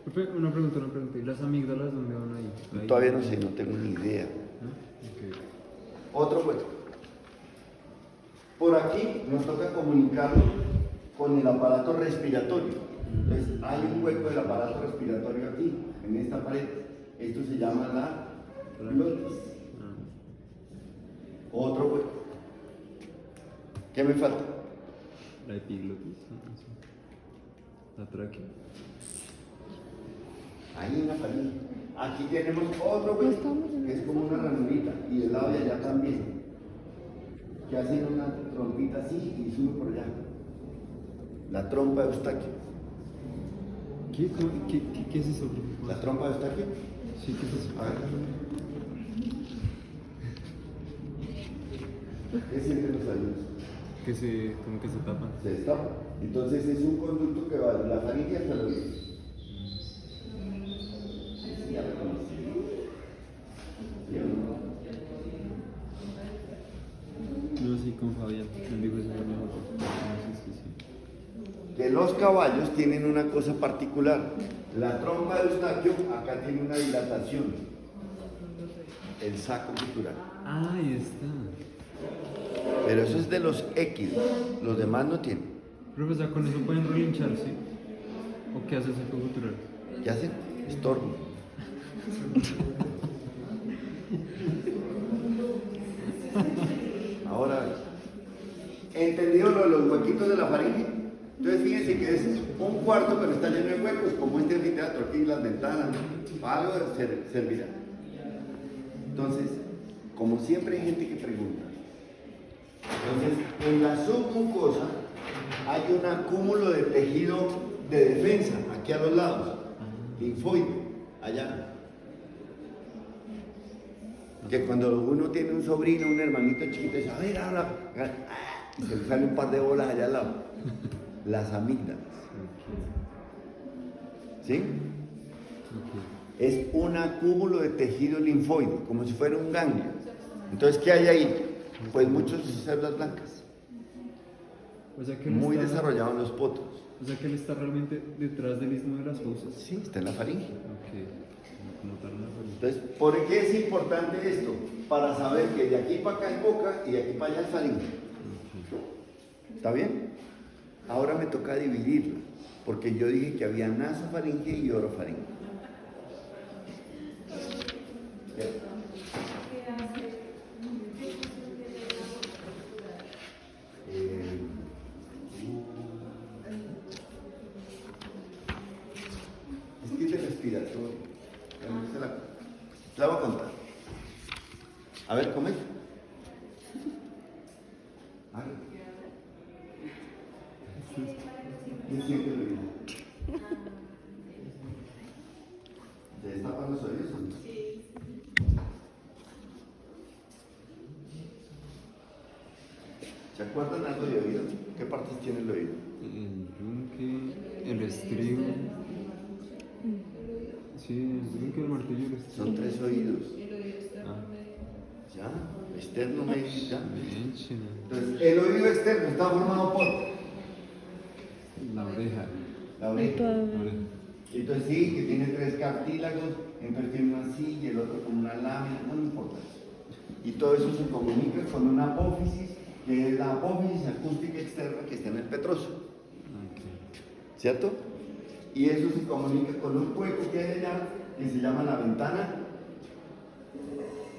Profe, una pregunta. ¿Y las amígdalas dónde van ahí? Todavía no sé, no tengo ni idea. ¿No? Ok. Otro hueco. Por aquí nos toca comunicarlo con el aparato respiratorio. Entonces hay un hueco del aparato respiratorio aquí, en esta pared. Esto se llama la glotis. Ah. Otro hueco. ¿Qué me falta? La epiglotis. No sé. La tráquea. Ahí en la faringe. Aquí tenemos otro hueco, que es como una ranurita, y del lado de allá también. Que hacen una trompita así y sube por allá. La trompa de Eustaquio. ¿Qué es eso, profe? ¿La trompa de Eustaquio? Sí, ¿qué es eso? A ver. ¿Qué sienten los oídos? Como que se tapan. Se destapa. Entonces es un conducto que va de la faringe hasta los oídos. Ya reconocí. ¿Sí o no? No, sí, con Fabián. Me dijo eso mejor. No sé si sí. Que los caballos tienen una cosa particular. La trompa de Eustaquio acá tiene una dilatación. El saco gutural. Ah, ahí está. Pero eso es de los équidos. Los demás no tienen. Profe, o sea, con eso pueden relincharse. ¿O qué hace el saco gutural? ¿Qué hacen? Estorbo. Ahora, ¿entendido lo de los huequitos de la faringe? Entonces fíjense que es un cuarto pero está lleno de huecos, como este anfiteatro, aquí las ventanas, para algo servirá. Entonces, como siempre hay gente que pregunta, entonces en la submucosa hay un acúmulo de tejido de defensa aquí a los lados, linfoide, allá. Que cuando uno tiene un sobrino, un hermanito chiquito, dice, a ver, habla, y se le sale un par de bolas allá al lado. Las amígdalas. ¿Sí? Es un acúmulo de tejido linfoide, como si fuera un ganglio. Entonces, ¿qué hay ahí? Pues muchas células blancas, O sea que muy desarrollados en los potros. O sea que él está realmente detrás del istmo de las fauces. Sí, está en la faringe. Ok. Notaron la faringe. Entonces, ¿por qué es importante esto? Para saber que de aquí para acá es boca y de aquí para allá es faringe. ¿Está bien? Ahora me toca dividirlo, porque yo dije que había nasofaringe y orofaringe. Es que es el respiratorio. La voy a contar. A ver, ¿cómo es? ¿Quién siente el oído? ¿Te destapan los oídos o no? ¿Se acuerdan algo de oído? ¿Qué partes tiene el oído? El yunque, el estribo. Sí, el yunque, el martillo y el estribo. Son 3 oídos. Ah, ¿Ya? Externo, medio, ya. bien, chino. Entonces, el oído externo está formado por La oreja. la oreja. La oreja. Entonces sí, que tiene 3 cartílagos, entonces tiene una así y el otro con una lámina, no importa eso. Y todo eso se comunica con una apófisis, que es la apófisis acústica externa que está en el petroso. ¿Cierto? Y eso se comunica con un hueco que hay allá, que se llama la ventana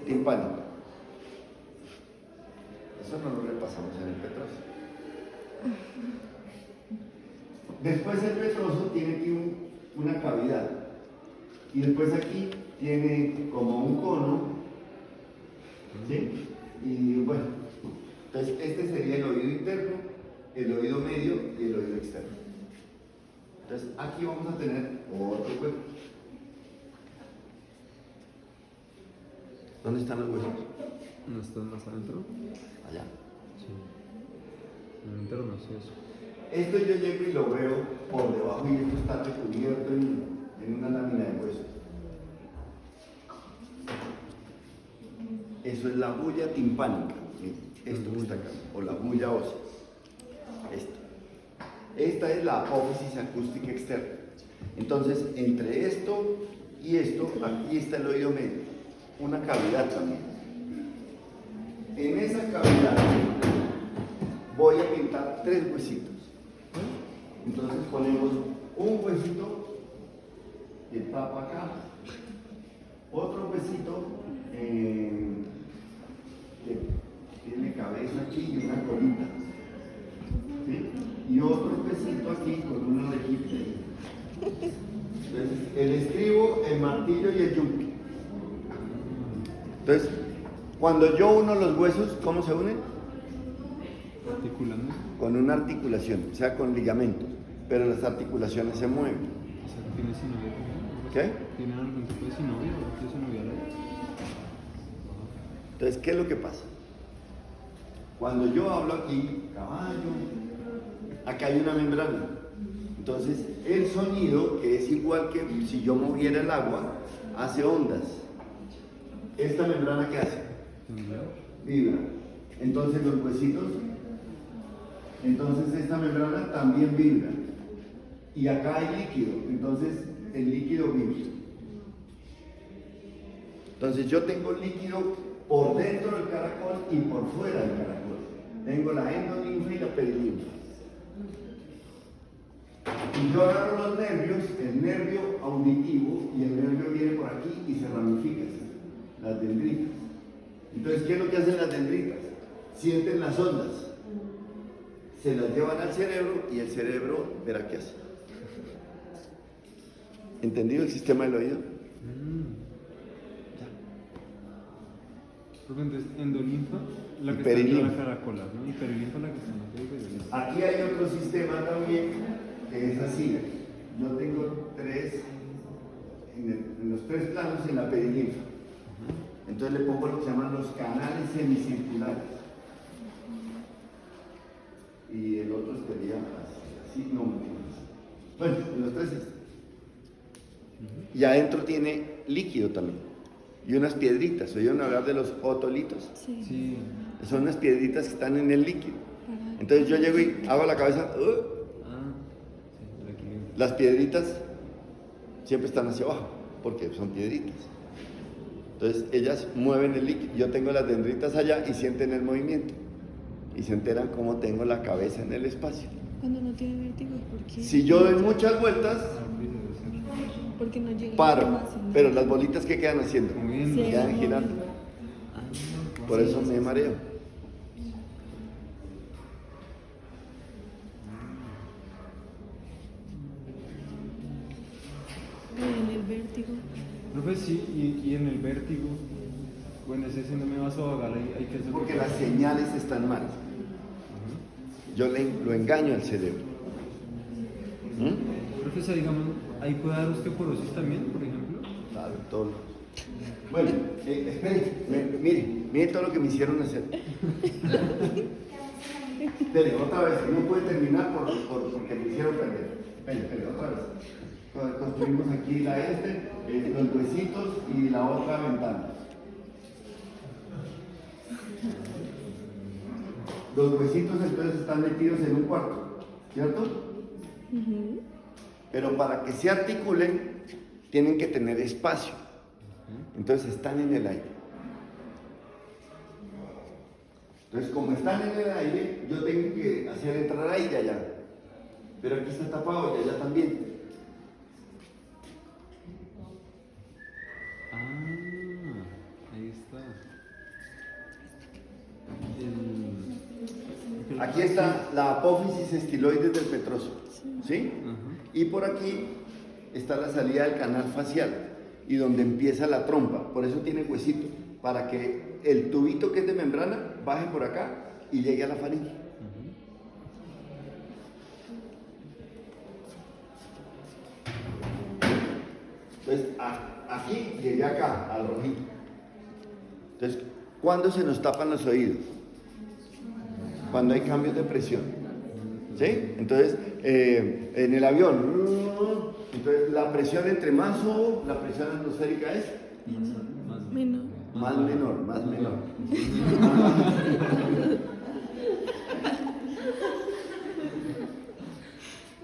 timpánica. Eso no lo repasamos en el petroso. Después el petroso tiene aquí una cavidad. Y después aquí tiene como un cono. ¿Sí? Y bueno, entonces este sería el oído interno, el oído medio y el oído externo. Entonces aquí vamos a tener otro hueco. ¿Dónde están los huesos? ¿No está más adentro? Allá. Sí. En el interno, sí, eso. Esto yo llego y lo veo por debajo y esto está recubierto en una lámina de huesos. Eso es la bulla timpánica. Esto que está acá, o la bulla ósea. Esta es la apófisis acústica externa. Entonces, entre esto y esto, aquí está el oído medio, una cavidad también. En esa cavidad voy a pintar 3 huesitos. Entonces ponemos un huesito que tapa acá, otro huesito que tiene cabeza aquí y una colita, ¿sí? Y otro huesito aquí con una orejita. Entonces, el estribo, el martillo y el yunque. Entonces, cuando yo uno los huesos, ¿cómo se unen? Articulando. Con una articulación, o sea, con ligamentos, pero las articulaciones se mueven. O sea, ¿tiene sinovial? ¿Qué? ¿Tienen algún tipo de sinovial o de sinovial ahí? Entonces, ¿qué es lo que pasa? Cuando yo hablo aquí, caballo, acá hay una membrana. Entonces, el sonido, que es igual que si yo moviera el agua, hace ondas. ¿Esta membrana qué hace? Vibra. Entonces, los huesitos, entonces esta membrana también vibra. Y acá hay líquido, entonces el líquido vibra. Entonces, yo tengo líquido por dentro del caracol y por fuera del caracol. Tengo la endolinfa y la perilinfa. Y yo agarro los nervios, el nervio auditivo, y el nervio viene por aquí y se ramifica, las dendritas. Entonces, ¿qué es lo que hacen las dendritas? Sienten las ondas, se las llevan al cerebro y el cerebro verá qué hace. ¿Entendido el sistema del oído? Profe, entonces, endolinfa, la Y que está en perilinfa. la caracola, ¿no? Y perilinfa la que está en la perilinfa. Aquí hay otro sistema también que es así. Yo tengo tres, en los tres planos en la perilinfa. Entonces le pongo lo que se llaman los canales semicirculares. Y el otro sería así, no. Bueno, en los tres es. Y adentro tiene líquido también. Y unas piedritas. ¿Oyeron hablar de los otolitos? Sí. Sí. Son unas piedritas que están en el líquido. Para- Entonces yo llego y hago la cabeza. Ah, sí, el equilibrio. Las piedritas siempre están hacia abajo, porque son piedritas. Entonces ellas mueven el líquido. Yo tengo las dendritas allá y sienten el movimiento. Y se enteran cómo tengo la cabeza en el espacio. Cuando no tiene vértigo, ¿por qué? Si yo doy muchas vueltas, Porque no llega paro. más, ¿no? Pero las bolitas que quedan haciendo, Moviendo. Sí. quedan girando. Por eso me mareo. En el vértigo. Profe, sí, y en el vértigo, bueno, ese síndrome vasovagal hay que hacer. Porque las señales están mal. Yo lo engaño al cerebro. ¿Mm? Profesor, digamos, ¿ahí puede dar osteoporosis también, por ejemplo? Claro, todo. Bueno, espere, mire todo lo que me hicieron hacer. Espere, otra vez, no puede terminar porque me hicieron perder. Espere, otra vez. Construimos aquí los huesitos y la otra ventana. Los huesitos entonces están metidos en un cuarto, ¿cierto? Ujú. Pero para que se articulen, tienen que tener espacio. Entonces están en el aire. Entonces, como están en el aire, yo tengo que hacer entrar aire allá. Pero aquí está tapado y allá también. Ah, ahí está. Aquí está la apófisis estiloides del petroso. ¿Sí? Ajá. Y por aquí está la salida del canal facial y donde empieza la trompa. Por eso tiene huesito, para que el tubito que es de membrana baje por acá y llegue a la faringe. Entonces, aquí llegué acá, al rojito. Entonces, ¿cuándo se nos tapan los oídos? Cuando hay cambios de presión. ¿Sí? Entonces, en el avión, entonces la presión entre más subo, la presión atmosférica es Menos. más menor.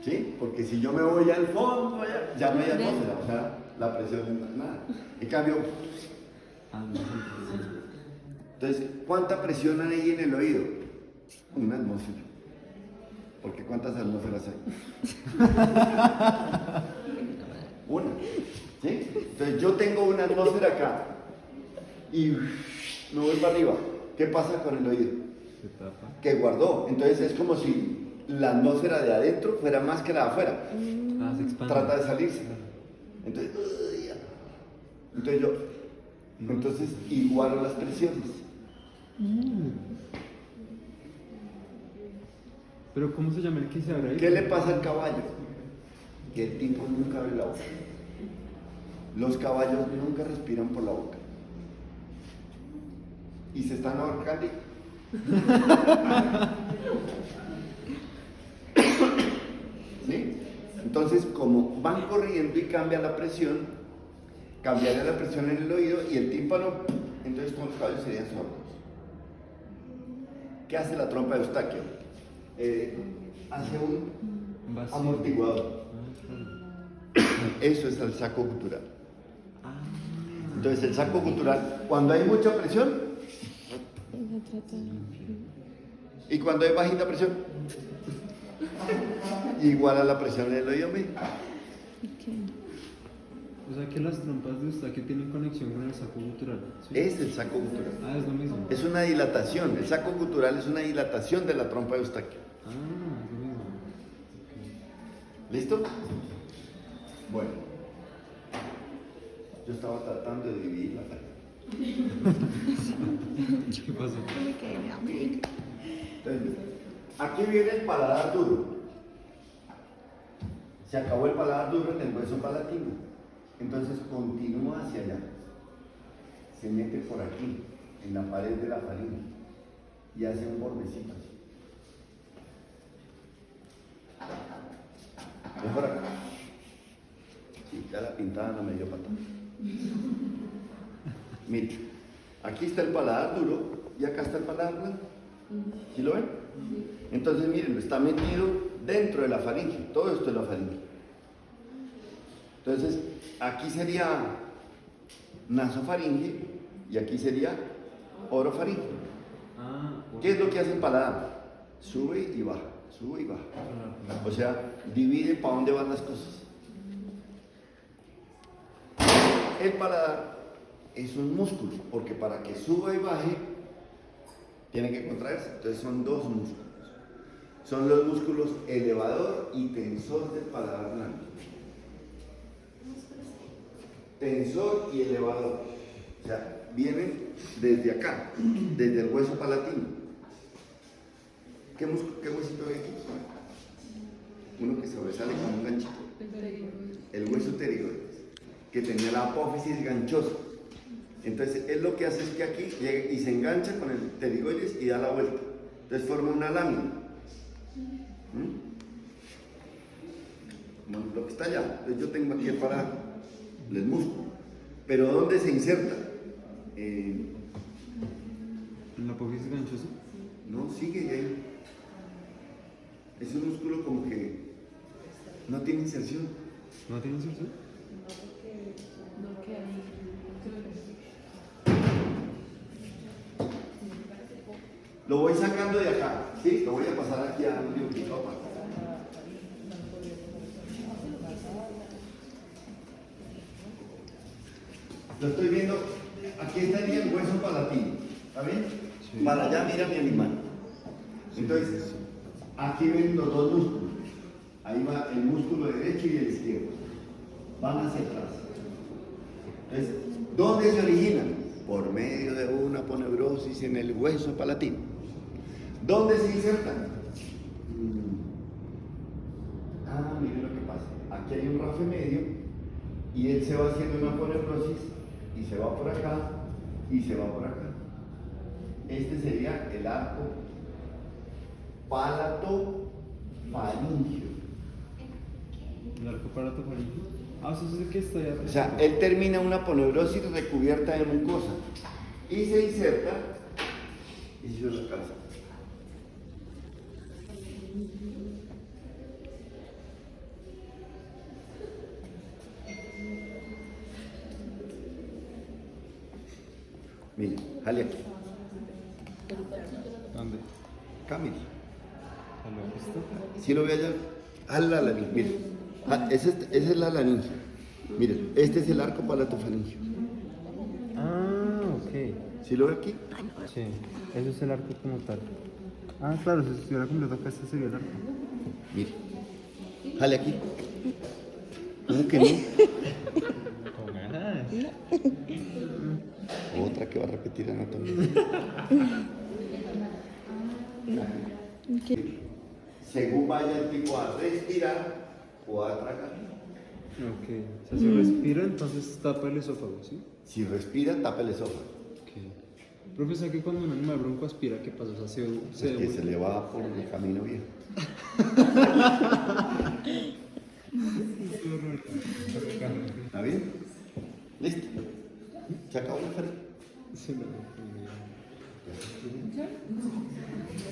¿Sí? Porque si yo me voy al fondo, allá, ya no hay atmósfera, o sea, la presión no es nada. En cambio, entonces, ¿cuánta presión hay en el oído? Una atmósfera. Porque ¿cuántas atmósferas hay? Una. ¿Sí? Entonces yo tengo una atmósfera acá y me voy para arriba. ¿Qué pasa con el oído? Se tapa. Que guardó. Entonces es como si la atmósfera de adentro fuera más que la de afuera. Ah, se expande. Trata de salirse. Entonces, entonces igualo las presiones. Pero ¿cómo se llama el que se abre ahí? ¿Qué le pasa al caballo? Que el tipo nunca abre la boca. Los caballos nunca respiran por la boca. Y se están ahorcando. ¿Sí? Entonces, como van corriendo y cambia la presión, cambiaría la presión en el oído y el tímpano, entonces todos los caballos serían sordos. ¿Qué hace la trompa de Eustaquio? Hace un Vacío. amortiguador. Ah, claro. Eso es el saco gutural. Entonces el saco gutural, cuando hay mucha presión Ella trata y cuando hay bajita presión, igual a la presión en el oído medio. O sea que las trompas de Eustaquio tienen conexión con el saco gutural. ¿Sí? Es el saco gutural. Ah, es lo mismo. Es una dilatación. El saco gutural es una dilatación de la trompa de Eustaquio. Ah, es lo mismo. ¿Listo? Bueno. Yo estaba tratando de dividir la tarea. ¿Qué pasó? No me quedé en América. Entonces, aquí viene el paladar duro. Se acabó el paladar duro en el hueso palatino. Entonces continúa hacia allá. Se mete por aquí, en la pared de la faringe, y hace un bordecito así. Mejor acá. Sí, ya la pintada no me dio para tanto. Mire, aquí está el paladar duro y acá está el paladar blando. ¿Sí lo ven? Entonces, miren, está metido dentro de la faringe. Todo esto es la faringe. Entonces, aquí sería nasofaringe y aquí sería orofaringe. Ah, ¿Qué es lo que hace el paladar? Sube y baja, sube y baja. O sea, divide para dónde van las cosas. El paladar es un músculo, porque para que suba y baje, tiene que contraerse. Entonces son dos músculos. Son los músculos elevador y tensor del paladar blando. Tensor y elevador. O sea, vienen desde acá, desde el hueso palatino. ¿Qué huesito hay aquí? Uno que sobresale como un ganchito. El hueso pterigoides, que tenía la apófisis ganchosa. Entonces, él lo que hace es que aquí llega y se engancha con el pterigoides y da la vuelta. Entonces forma una lámina. Como lo que está allá. Entonces yo tengo aquí el paladar, el músculo. Pero ¿dónde se inserta? ¿en la apófisis ganchosa? No, sigue ahí. Es un músculo como que no tiene inserción. ¿No tiene inserción? Lo voy sacando de acá, ¿sí? Lo voy a pasar aquí a un dibujito aparte. Lo estoy viendo, aquí estaría el hueso palatino, ¿está bien? Sí. Para allá mira mi animal. Entonces, aquí ven los dos músculos. Ahí va el músculo derecho y el izquierdo. Van hacia atrás. Entonces, ¿dónde se originan? Por medio de una aponeurosis en el hueso palatino. ¿Dónde se insertan? Miren lo que pasa. Aquí hay un rafe medio y él se va haciendo una aponeurosis y se va por acá y se va por acá. Este sería el arco palatofaringio. ¿El arco palatofaringio? Ah, eso es el que está allá atrás. O sea, él termina una aponeurosis recubierta de mucosa y se inserta y se la calza. Mire, jale aquí. ¿Dónde? Camille. ¿A lo visto? ¿Sí lo ve allá? Jala la laringe, mire. Esa es la laringe. Mire, este es el arco palatofalingio. Ah, ok. ¿Sí lo ve aquí? Sí, eso es el arco como tal. Ah, claro, si estuviera completo acá, este sería el arco. Mire. Jale aquí. ¿Cómo que no? Con ganas. Otra que va a repetir anatomía. Según vaya el tipo a respirar o a tragar. Ok. O sea, si respira, entonces tapa el esófago, ¿sí? Si respira, tapa el esófago. Ok. Profe, ¿sabe que cuando un animal bronco aspira, qué pasa? O sea, Es que se le va por el camino bien. ¿Está bien? Listo. Se acabó la feria. Sí, no,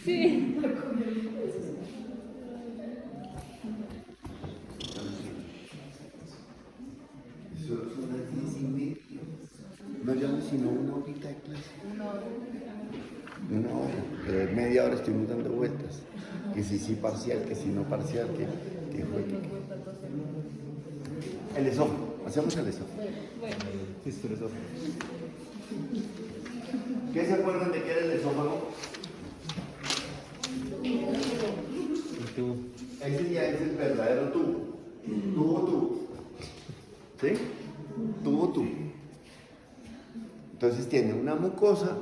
Sí. Son las 10:30. No llamo sino una horita de clase. Una hora. Pero en media hora estuvimos dando vueltas. Que si sí parcial, que si no parcial, que fue. El esófago. Hacemos el esófago. listo, el esófago. ¿Qué se acuerdan de qué era el esófago? El tubo. Ese ya es el verdadero tubo. Tubo. ¿Sí? Tubo. Entonces tiene una mucosa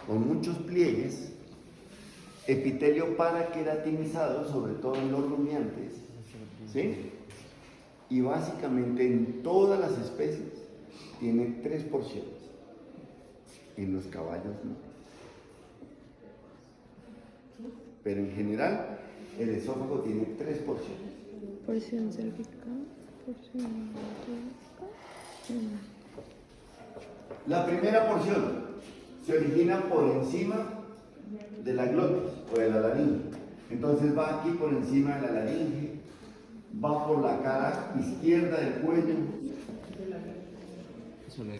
con muchos pliegues, epitelio paraqueratinizado, sobre todo en los rumiantes, ¿sí? Y básicamente en todas las especies tiene 3 porciones. En los caballos no. Pero en general el esófago tiene 3 porciones. Porción cervical, porción tóracica. La primera porción se origina por encima de la glotis o de la laringe. Entonces va aquí por encima de la laringe, va por la cara izquierda del cuello,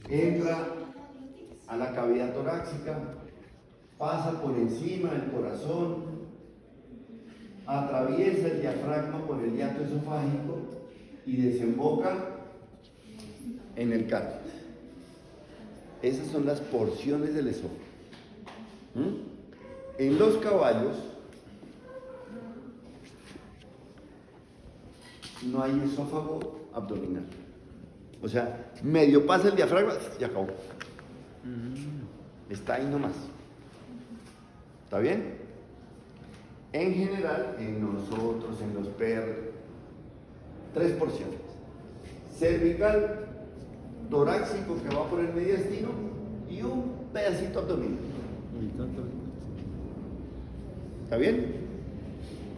entra a la cavidad torácica, pasa por encima del corazón, atraviesa el diafragma por el hiato esofágico y desemboca en el cardio. Esas son las porciones del esófago. En los caballos no hay esófago abdominal. O sea, medio pasa el diafragma y acabó. Está ahí nomás. ¿Está bien? En general, en nosotros, en los perros, 3 porciones. Cervical, torácico que va por el mediastino y un pedacito abdominal. ¿Está bien?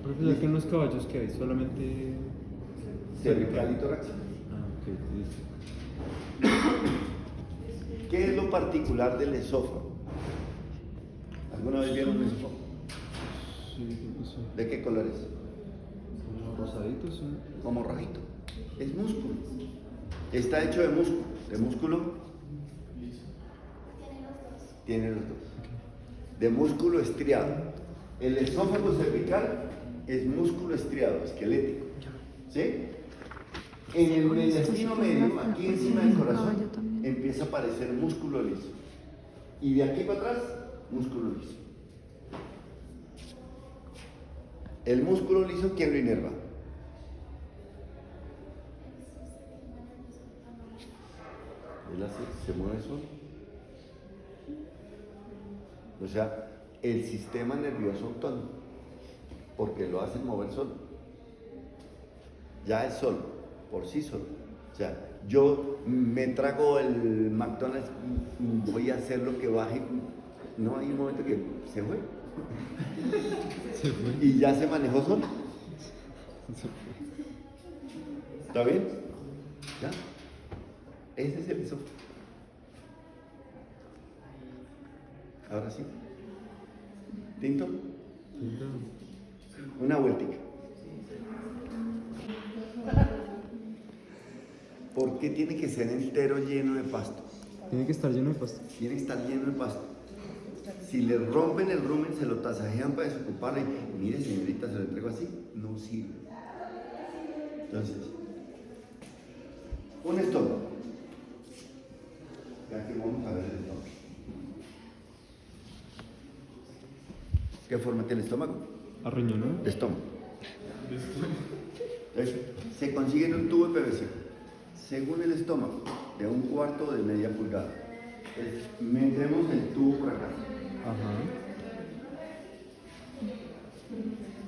Profe, ¿ya que en los caballos que hay? Solamente Cervical y torácico. Ah, ok, listo. ¿Qué es lo particular del esófago? ¿Alguna vez vieron un esófago? Sí, creo que sí. ¿De qué color es? Como rosaditos, sí. Como rojito. Es músculo. Está hecho de músculo. ¿De músculo? Tiene los dos. De músculo estriado. El esófago cervical es músculo estriado, esquelético. ¿Sí? En el mediastino medio, aquí encima del corazón, empieza a aparecer músculo liso. Y de aquí para atrás, músculo liso. El músculo liso, ¿quién lo inerva? Él hace, se mueve solo. O sea, el sistema nervioso autónomo, porque lo hacen mover solo. Ya es solo, por sí solo. O sea, yo me trago el McDonald's, voy a hacer lo que baje. No, hay un momento que se fue. Y ya se manejó solo. ¿Está bien? ¿Ya? Ese es el esófago. Ahora sí. ¿Tinto? Una vueltica. ¿Por qué tiene que ser entero lleno de pasto? Tiene que estar lleno de pasto. Tiene que estar lleno de pasto. Si le rompen el rumen, se lo tasajean para desocuparlo y mire, señorita, se lo entrego así, no sirve. Entonces, un estómago. Ya que vamos a ver el estómago. ¿Qué forma tiene el estómago? Arreñón, De estómago. Entonces, se consigue en un tubo de PVC. Según el estómago, de 1/4 de media pulgada. Entonces, metemos el tubo por acá. Ajá.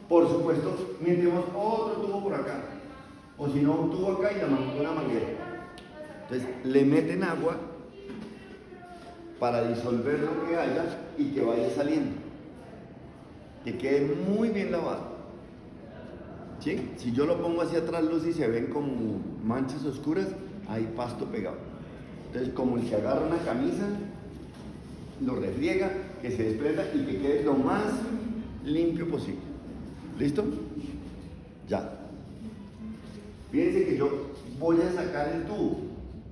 Por supuesto, metemos otro tubo por acá. O si no, un tubo acá y una manguera. Entonces, le meten agua para disolver lo que haya y que vaya saliendo. Que quede muy bien lavado. ¿Sí? Si yo lo pongo hacia atrás, luz y se ven como manchas oscuras, hay pasto pegado. Entonces, como el que agarra una camisa, lo refriega, que se desprenda y que quede lo más limpio posible. ¿Listo? Ya. Fíjense que yo voy a sacar el tubo,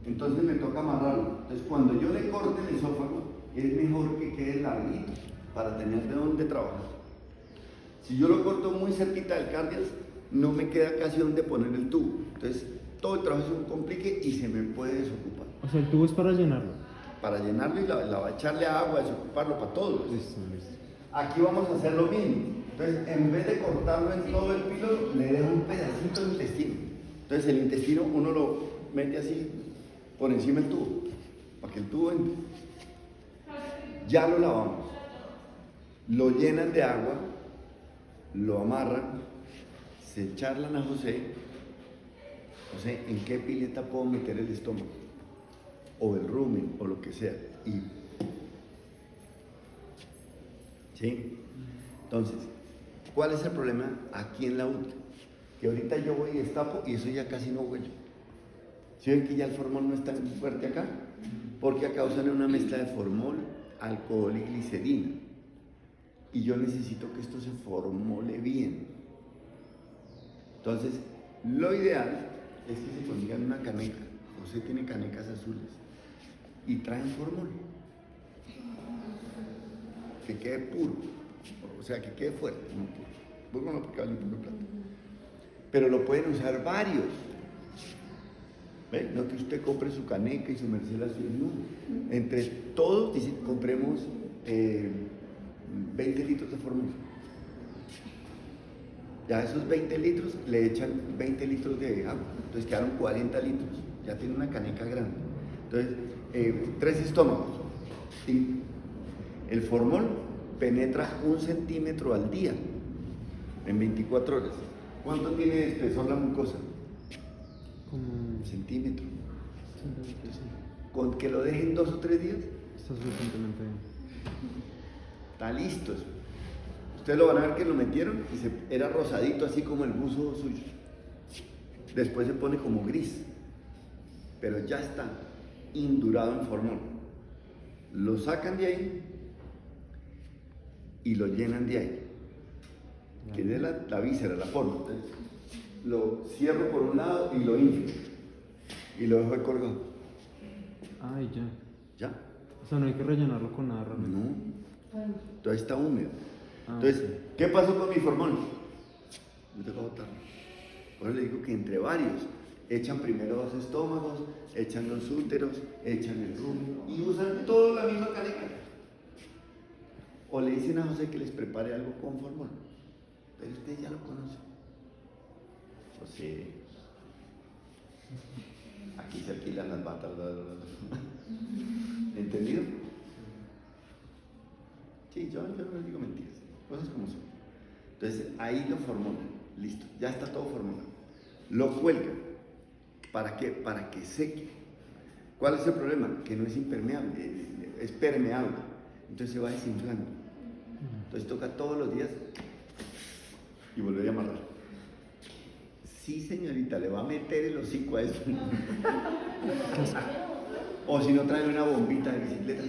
entonces me toca amarrarlo. Entonces, cuando yo le corte el esófago, es mejor que quede larguito para tener de dónde trabajar. Si yo lo corto muy cerquita del cardias, no me queda casi donde poner el tubo. Entonces, todo el trabajo es un complique y se me puede desocupar. O sea, el tubo es para llenarlo. Para llenarlo y echarle agua, desocuparlo para todo. Listo, listo. Aquí vamos a hacer lo mismo. Entonces, en vez de cortarlo en todo el píloro, le dejo un pedacito de intestino. Entonces, el intestino uno lo mete así por encima del tubo, para que el tubo entre. Ya lo lavamos, lo llenan de agua, lo amarran, se charlan a José. José, ¿en qué pileta puedo meter el estómago? O el rumen, o lo que sea. Y... ¿sí? Entonces, ¿cuál es el problema aquí en la UTE? Que ahorita yo voy y destapo y eso ya casi no huele. ¿Sí ven que ya el formol no es tan fuerte acá? Porque acá usan una mezcla de formol, alcohol y glicerina. Y yo necesito que esto se formole bien. Entonces, lo ideal es que se consigan una caneca. José tiene canecas azules. Y traen formol. Que quede puro. O sea, que quede fuerte, no puro. Puro no, porque vale un poco de plata. Pero lo pueden usar varios. ¿Ve? No que usted compre su caneca y su merced azul, no. Entre todos, dice, compremos 20 litros de formol. Ya a esos 20 litros le echan 20 litros de agua. Entonces quedaron 40 litros. Ya tiene una caneca grande. Entonces, 3 estómagos. Y el formol penetra 1 centímetro al día en 24 horas. ¿Cuánto tiene de espesor la mucosa? Como 1 centímetro. 125. Con que lo dejen 2 o 3 días, Está suficientemente bien. está listo eso. Ustedes lo van a ver que lo metieron y era rosadito, así como el buzo suyo. Después se pone como gris, pero ya está indurado en formol. Lo sacan de ahí y lo llenan de ahí, que es la víscera, la forma. Entonces, lo cierro por un lado y lo inflo y lo dejo ahí colgado. Ay, ya. ¿Ya? O sea, no hay que rellenarlo con nada realmente. No. Entonces está húmedo. Ah, Entonces, sí. ¿qué pasó con mi formol? Me toca botarlo. Por eso le digo que entre varios echan primero 2 estómagos, echan los úteros, echan el rumen y usan toda la misma caneca. O le dicen a José que les prepare algo con formol. Pero usted ya lo conoce. José, aquí se alquilan las batas. ¿Entendido? Sí, yo no digo mentiras, cosas como son. Entonces ahí lo formulan, listo, ya está todo formulado. Lo cuelgan. ¿Para qué? Para que seque. ¿Cuál es el problema? Que no es impermeable, es permeable. Entonces se va desinflando. Entonces toca todos los días y volver a amarrar. Sí, señorita, le va a meter el hocico a eso. O si no, trae una bombita de bicicleta.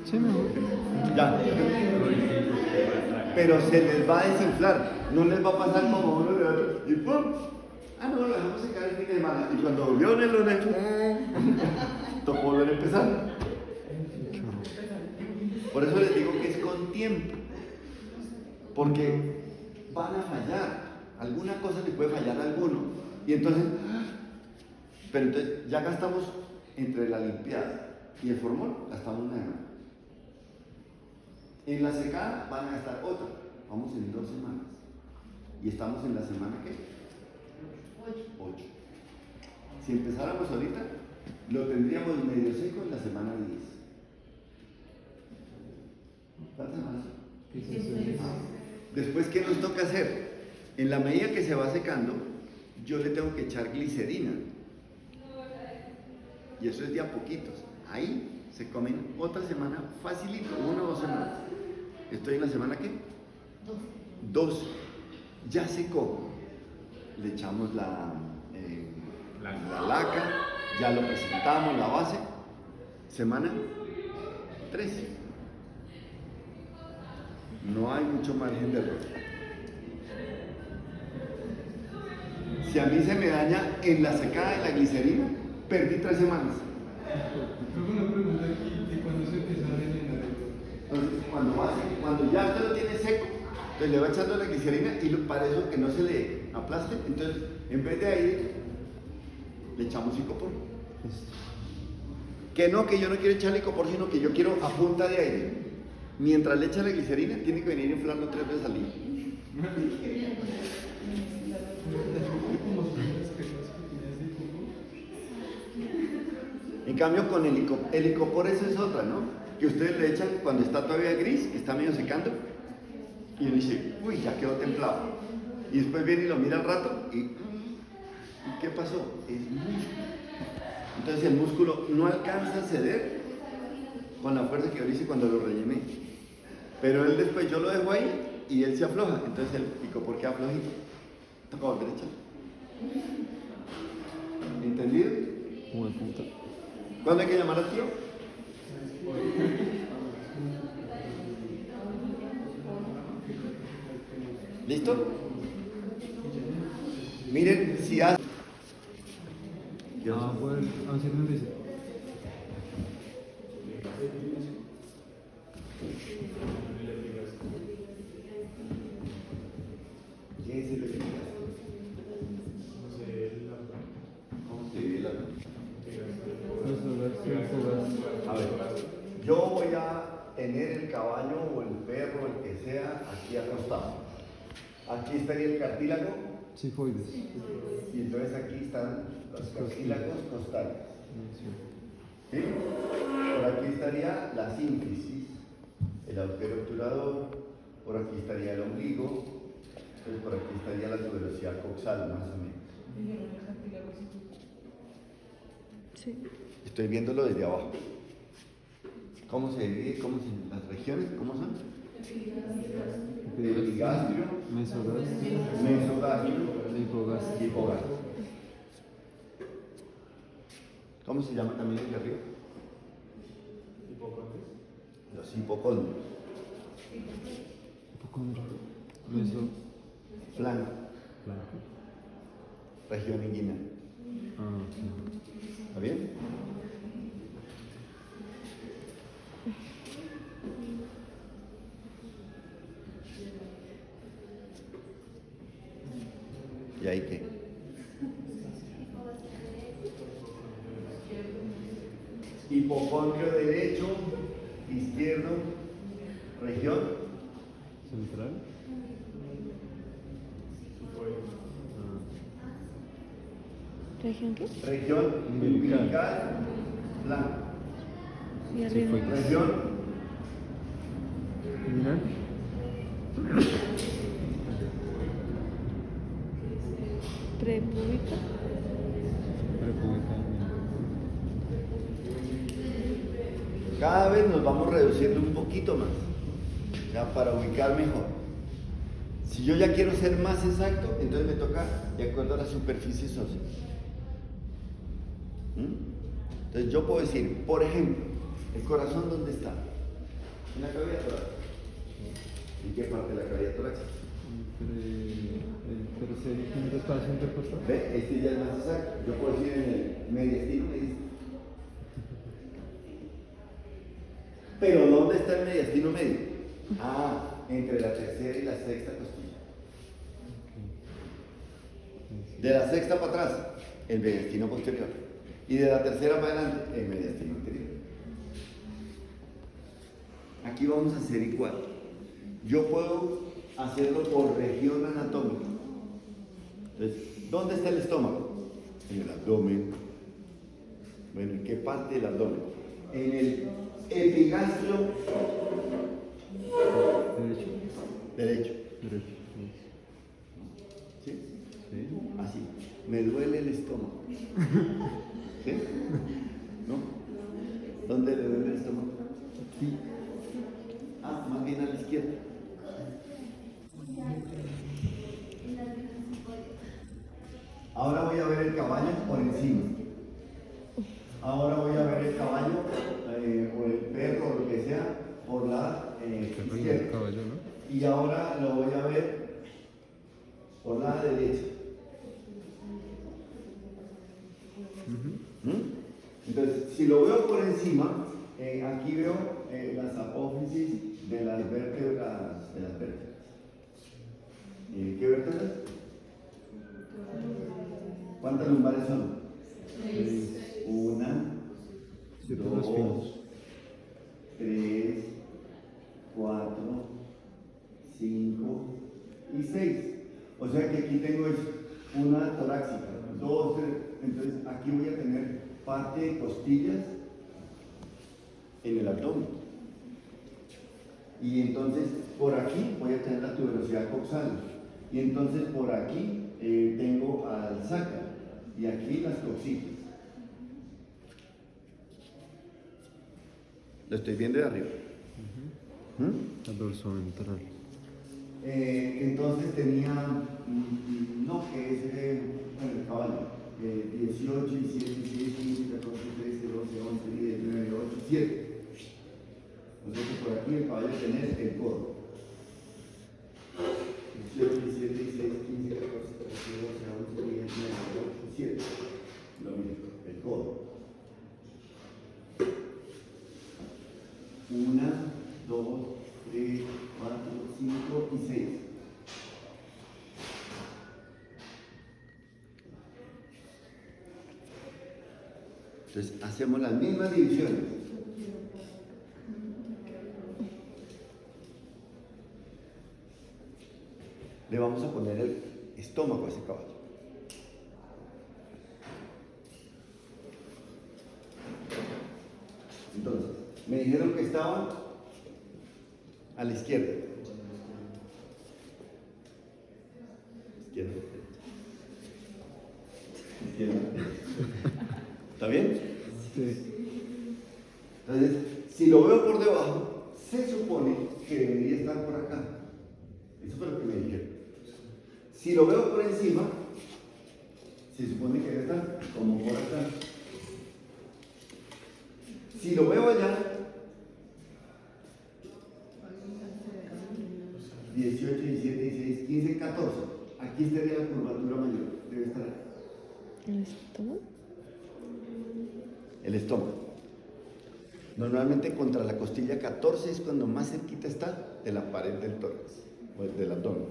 Sí, mejor. Ya. Pero se les va a desinflar. No les va a pasar como uno de otro. Y ¡pum! Ah, no, lo dejamos secar el fin de semana. Y cuando volvió en el lunes, tocó volver a empezar. Por eso les digo que es con tiempo. Porque van a fallar. Alguna cosa le puede fallar a alguno. Y entonces, pero entonces ya gastamos entre la limpiada y el formol, gastamos una semana. En la secada van a gastar otra. Vamos en 2 semanas. Y estamos en la semana ¿qué? 8. Si empezáramos ahorita, lo tendríamos medio seco en la semana 10. ¿Cuántas semanas? Después, ¿qué nos toca hacer? En la medida que se va secando, yo le tengo que echar glicerina. Y eso es de a poquitos. Ahí se comen otra semana facilito, 1 o 2 semanas. Estoy en la semana ¿qué? 2. Ya secó. Le echamos la laca, ya lo presentamos, la base. Semana 13. No hay mucho margen de error. Si a mí se me daña en la secada de la glicerina, perdí 3 semanas. Tengo una pregunta aquí, ¿de cuándo se empieza a rellenar? Entonces, cuando ya usted lo tiene seco, entonces le va echando la glicerina y para eso que no se le aplaste, entonces en vez de aire, le echamos icopor. Que no, que yo no quiero echarle icopor, sino que yo quiero a punta de aire. Mientras le echa la glicerina, tiene que venir a inflarlo 3 veces al día. En cambio, con el icopor eso es otra, ¿no? que ustedes le echan cuando está todavía gris, que está medio secando, y uno dice, uy, ya quedó templado. Y después viene y lo mira al rato y ¿qué pasó? Es músculo. Entonces el músculo no alcanza a ceder con la fuerza que yo le hice cuando lo rellené. Pero él después yo lo dejo ahí y él se afloja. Entonces el picopor queda flojito. Toca volver a echar. ¿Entendido? Buen punto. ¿Cuándo hay que llamar al tío? ¿Listo? Miren si hace. Ah, bueno, así nos dice. ¿Qué es el eficacia? ¿Cómo se ve la? A ver, yo voy a tener el caballo o el perro, el que sea, aquí acostado. Aquí estaría el cartílago Sifoides. y entonces aquí están los cartílagos costales. ¿Sí? Por aquí estaría la sínfisis, el agujero obturador, por aquí estaría el ombligo, entonces por aquí estaría la tuberosidad coxal más o menos. Sí. Estoy viéndolo desde abajo. ¿Cómo se divide? Las regiones? ¿Cómo son? Epigastrio, Mesogastrio. mesogastrio, Hipogastrio. hipogastrio. ¿Cómo se llama también el de arriba? Los hipocondrios. Hipocondrio. Meso. Flanco, Blanco. región inguinal. Ah, ok. ¿Está bien? ¿Y ahí qué? Hipocondrio derecho, izquierdo, región, Central. ¿Región qué? región umbilical, blanco. Y arriba. Región Inguinal. Prepúbica. República. cada vez nos vamos reduciendo un poquito más, ya para ubicar mejor. Si yo ya quiero ser más exacto, entonces me toca de acuerdo a las superficies óseas. Entonces yo puedo decir, por ejemplo, el corazón, ¿dónde está? En la cavidad torácica. ¿En qué parte de la cavidad torácica? Entre el tercer y quinto espacio intercostal. ¿Ve? Este ya es más exacto. Yo puedo decir en el mediastino, Pero ¿dónde está el mediastino medio? Ah, entre la tercera y la sexta costilla. De la sexta para atrás, el mediastino posterior. Y de la tercera para adelante, el mediastino anterior. Aquí vamos a hacer igual. Yo puedo hacerlo por región anatómica. Entonces, ¿dónde está el estómago? En el abdomen. Bueno, ¿en qué parte del abdomen? En el epigastrio Derecho. derecho. Derecho. ¿Sí? Sí. Así. Me duele el estómago. ¿Sí? ¿No? ¿Dónde le duele el estómago? Sí. Ah, más bien a la izquierda. Ahora voy a ver el caballo por encima. Ahora voy a ver el caballo o el perro o lo que sea por la izquierda. Caballo, ¿no? Y ahora lo voy a ver por la derecha. Entonces, si lo veo por encima, aquí veo las apófisis de las vértebras. ¿Qué vértebras? ¿Cuántas lumbares son? 1, Círculos finos. 2, 3, 4, 5 y 6. O sea que aquí tengo una torácica, 2, 3. Entonces aquí voy a tener parte de costillas en el abdomen. Y entonces por aquí voy a tener la tuberosidad coxal. Y entonces por aquí tengo al sacro. Y aquí las coxitas. Lo estoy viendo de arriba. El dorso ventral. Entonces tenía, no, que es el caballo, 18, 17, 16, 15, 14, 13, 12, 11, 10, 9, 8, 7. Nosotros por aquí el caballo tenés el codo. 18, 17, 16, 15, 14, 13, 12, 11, 10, 9, 8, 7. Lo mismo, el codo. 1, 2, 3, 4, 5 y 6. Entonces hacemos las mismas divisiones. Le vamos a poner el estómago a ese caballo. Entonces, me dijeron que estaba a la izquierda. Izquierda. Izquierda. ¿Está bien? Sí. Entonces, si lo veo por debajo, se supone que debería estar por acá. Eso fue lo que me dijeron. Si lo veo por encima, se supone que debe estar como por acá. Si lo veo allá, 18, 17, 16, 15, 14. Aquí estaría la curvatura mayor. Debe estar ahí. ¿El estómago? El estómago. Normalmente contra la costilla 14 es cuando más cerquita está de la pared del tórax, o del abdomen.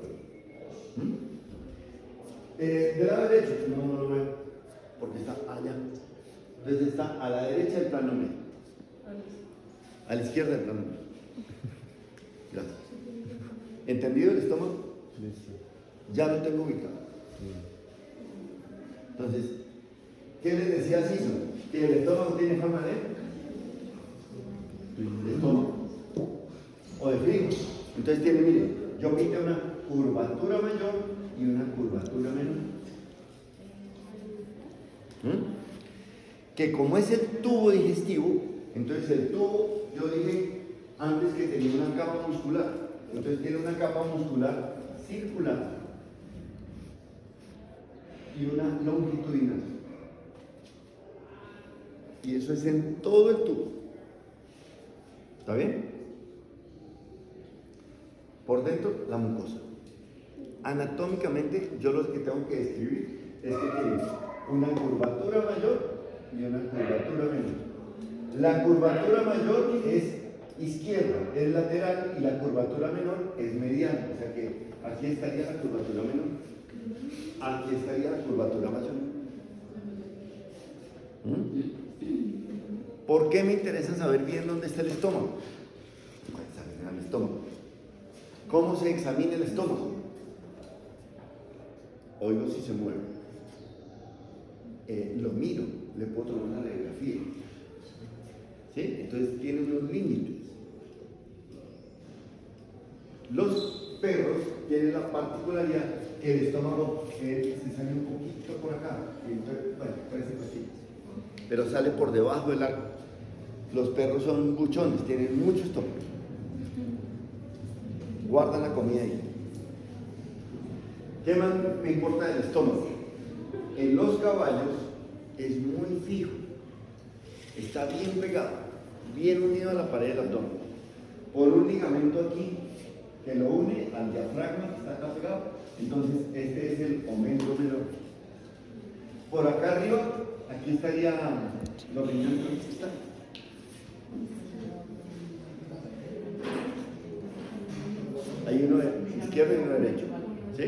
Del lado derecho, no lo veo, porque está allá. Entonces está a la derecha del plano medio. A la izquierda del plano medio. Gracias. ¿Entendido el estómago? Listo. Ya lo tengo ubicado. Entonces, ¿qué les decía Ciso? Que el estómago tiene forma de estómago o de frigo. Entonces tiene, miren, yo pinté una curvatura mayor y una curvatura menor. Que como es el tubo digestivo, entonces el tubo, yo dije antes que tenía una capa muscular. Entonces tiene una capa muscular circular y una longitudinal. Y eso es en todo el tubo. ¿Está bien? Por dentro, la mucosa. Anatómicamente, yo lo que tengo que describir es que tiene una curvatura mayor y una curvatura menor. La curvatura mayor es izquierda, es lateral, y la curvatura menor es mediana. O sea que aquí estaría la curvatura menor, aquí estaría la curvatura mayor. ¿Por qué me interesa saber bien dónde está el estómago? Para examinar el estómago. ¿Cómo se examina el estómago? Oigo si se mueve. Lo miro, le puedo tomar una radiografía. ¿Sí? Entonces tiene unos límites. Los perros tienen la particularidad que el estómago se sale un poquito por acá. Entonces, bueno, parece costillas. Pero sale por debajo del arco. Los perros son buchones, tienen mucho estómago. Guardan la comida ahí. ¿Qué más me importa del estómago? En los caballos es muy fijo. Está bien pegado, bien unido a la pared del abdomen. Por un ligamento aquí que lo une al diafragma que está acá pegado. Entonces, este es el omentro menor. Por acá arriba, aquí estaría los riñones que están. Hay uno izquierdo y uno derecho. ¿Sí?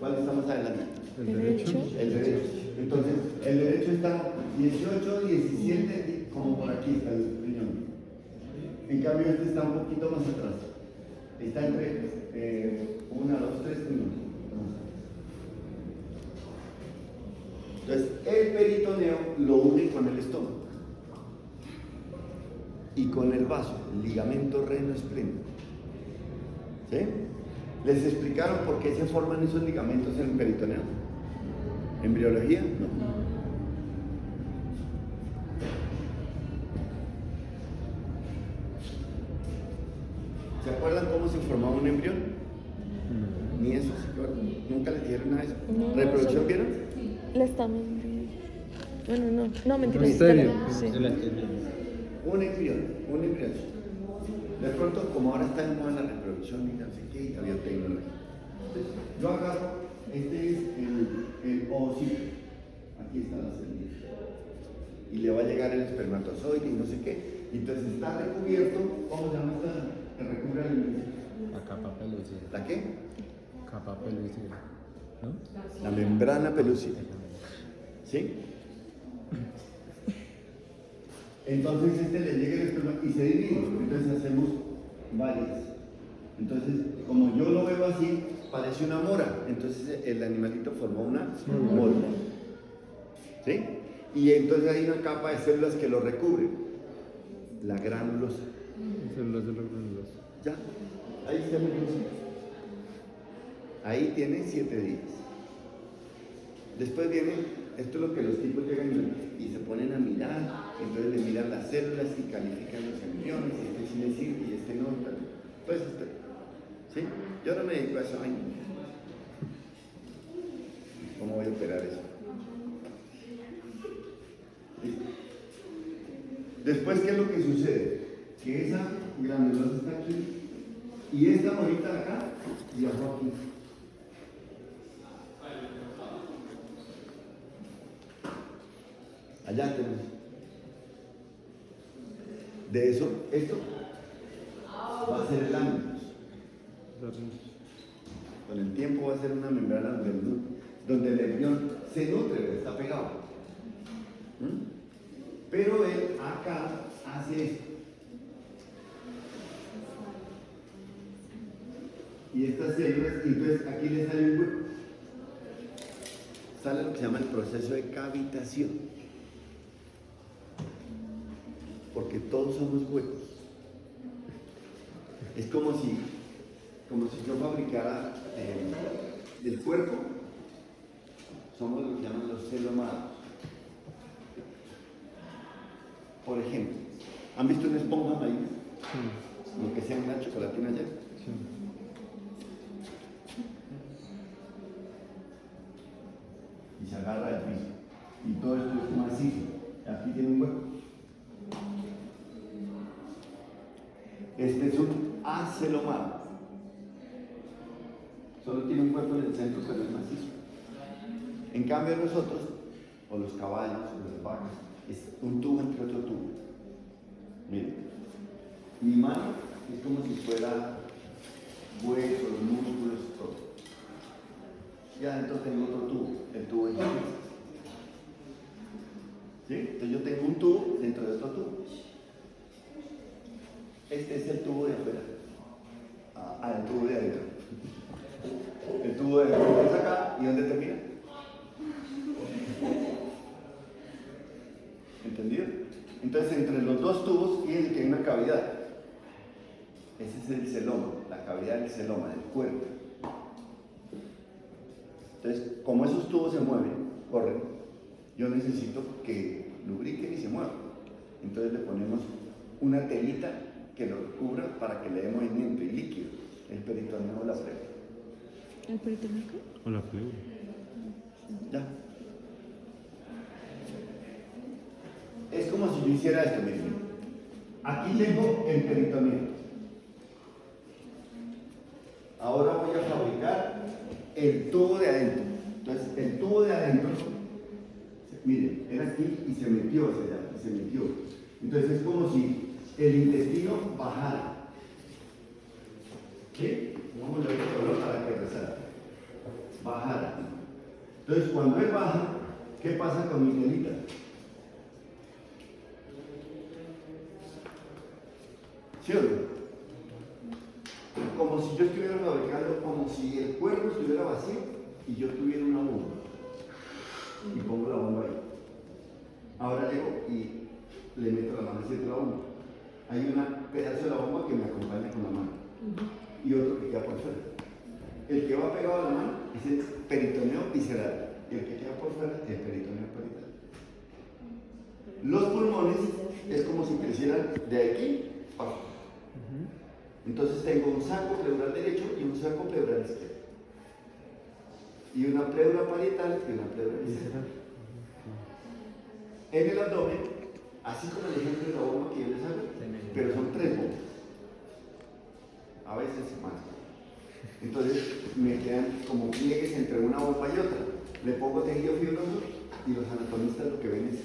¿Cuál está más adelante? El derecho. El derecho. Entonces, el derecho está 18, 17, como por aquí está el riñón. En cambio, este está un poquito más atrás. Está entre 1, 2, 3 riñones. Entonces, el peritoneo lo une con el estómago y con el vaso, el ligamento reno-esplénico. ¿Sí? ¿Les explicaron por qué se forman esos ligamentos en el peritoneo? ¿Embriología? No. ¿Se acuerdan cómo se formaba un embrión? Ni eso se acuerdan. ¿Nunca les dijeron nada de eso? No, ¿Reproducción no, vieron? La estamos viendo. Bueno, no, mentira. Misterio. Sí. Se la estoy viendo. Un embrión. De pronto, como ahora está en moda la reproducción y no sé qué, y la biotecnología. Entonces, yo agarro, este es el ovocito. Aquí está la célula. Y le va a llegar el espermatozoide y no sé qué. Entonces está recubierto, ¿cómo se llama esta? Que recubre el... La capa pelúcida. ¿La qué? Capa pelúcida. ¿No? La membrana pelúcida. ¿Sí? Entonces este le llega el esperma y se divide. Entonces hacemos varias. Entonces, como yo lo veo así, parece una mora. Entonces el animalito formó una mora. ¿Sí? Y entonces hay una capa de células que lo recubre. La granulosa. Células de la granulosa. Ya, ahí está la granulosa. Ahí tiene 7 días. Después viene, esto es lo que los tipos llegan y se ponen a mirar, entonces le miran las células y califican los embriones, y este sí le sirve y este no. Pues, ¿sí? Yo no me dedico a esa vaina. ¿Cómo voy a operar eso? ¿Listo? Después, ¿qué es lo que sucede? Que esa granulosa está aquí y esta morita de acá viajó aquí. Allá tenemos. De eso, esto va a ser el ángulo. Con el tiempo va a ser una membrana donde el embrión se nutre, está pegado. ¿Mm? Pero él acá hace esto. Y estas células, y entonces aquí le sale un hueco. Sale lo que se llama el proceso de cavitación. Porque todos somos huecos. Es como si yo fabricara del cuerpo, somos lo que llaman los celomados. Por ejemplo, ¿han visto una esponja maíz? Sí. Lo que sea una chocolatina allá. Sí. Y se agarra el piso. Y todo esto es macizo. Aquí tiene un hueco. Este es un acelomado. Solo tiene un hueco en el centro, pero es macizo. En cambio nosotros, o los caballos, o las vacas, es un tubo entre otro tubo. Miren, mi mano es como si fuera huesos, músculos, todo. Y adentro tengo otro tubo, el tubo de ¿sí? Entonces yo tengo un tubo dentro de otro tubo. Este es el tubo de afuera. El tubo de adentro. El tubo de adentro es acá, ¿y dónde termina? ¿Entendido? Entonces entre los dos tubos fíjense que hay una cavidad. Ese es el celoma, la cavidad del celoma, del cuerpo. Entonces, como esos tubos se mueven, corren, yo necesito que lubriquen y se muevan. Entonces le ponemos una telita que lo cubra para que le dé movimiento y líquido. El peritoneo o la pleura. ¿El peritoneo? O la pleura. Ya. Es como si yo hiciera esto, miren. Aquí tengo el peritoneo. Ahora voy a fabricar el tubo de adentro. Entonces, el tubo de adentro, miren, era aquí y se metió hacia allá, y se metió. Entonces es como si el intestino bajara. ¿Sí? Vamos a ver el color para que resalte. Bajara. Entonces, cuando él baja, ¿qué pasa con mi telita? ¿Sí o no? Como si yo estuviera fabricando, como si el cuerpo estuviera vacío y yo tuviera una bomba. Y pongo la bomba ahí. Ahora llego y le meto la mano hacia la bomba. Hay un pedazo de la bomba que me acompaña con la mano. y otro que queda por fuera. El que va pegado a la mano es el peritoneo visceral y el que queda por fuera es el peritoneo parietal. Los pulmones es como si crecieran de aquí para abajo. Entonces tengo un saco pleural derecho y un saco pleural izquierdo. Y una pleura parietal y una pleura visceral. En el abdomen, así como el ejemplo de la bomba que yo les hago, pero son 3 bombas. A veces más. Entonces me quedan como pliegues entre una bomba y otra. Le pongo tejido fibroso y los anatomistas lo que ven es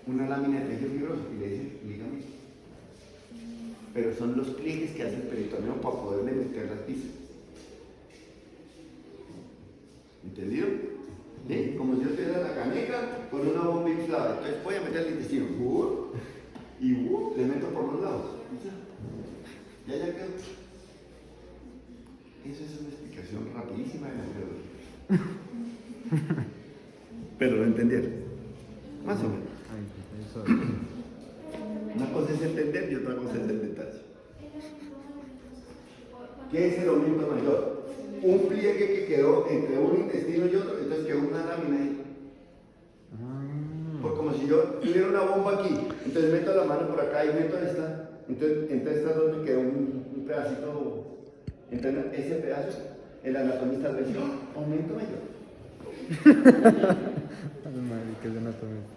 una lámina de tejido fibroso y le dicen ligamento. Pero son los pliegues que hace el peritoneo para poderle meter las vísceras. ¿Entendido? ¿Sí? Como si yo tuviera la caneca con una bomba inflada. Entonces voy a meter el intestino y le meto por los lados. Y ya quedó. Eso es una explicación rapidísima de la biología. Pero lo entendieron. Más o menos. Una cosa es entender y otra cosa es el detalle. ¿Qué es el aumento mayor? Un pliegue que quedó entre un intestino y otro, entonces quedó una lámina ahí. Porque como si yo tuviera una bomba aquí, entonces meto la mano por acá y meto esta, entonces entre estas dos me quedó un pedacito. Entonces ese pedazo, el anatomista le dice, aumento mayor. ¿Qué es anatomista?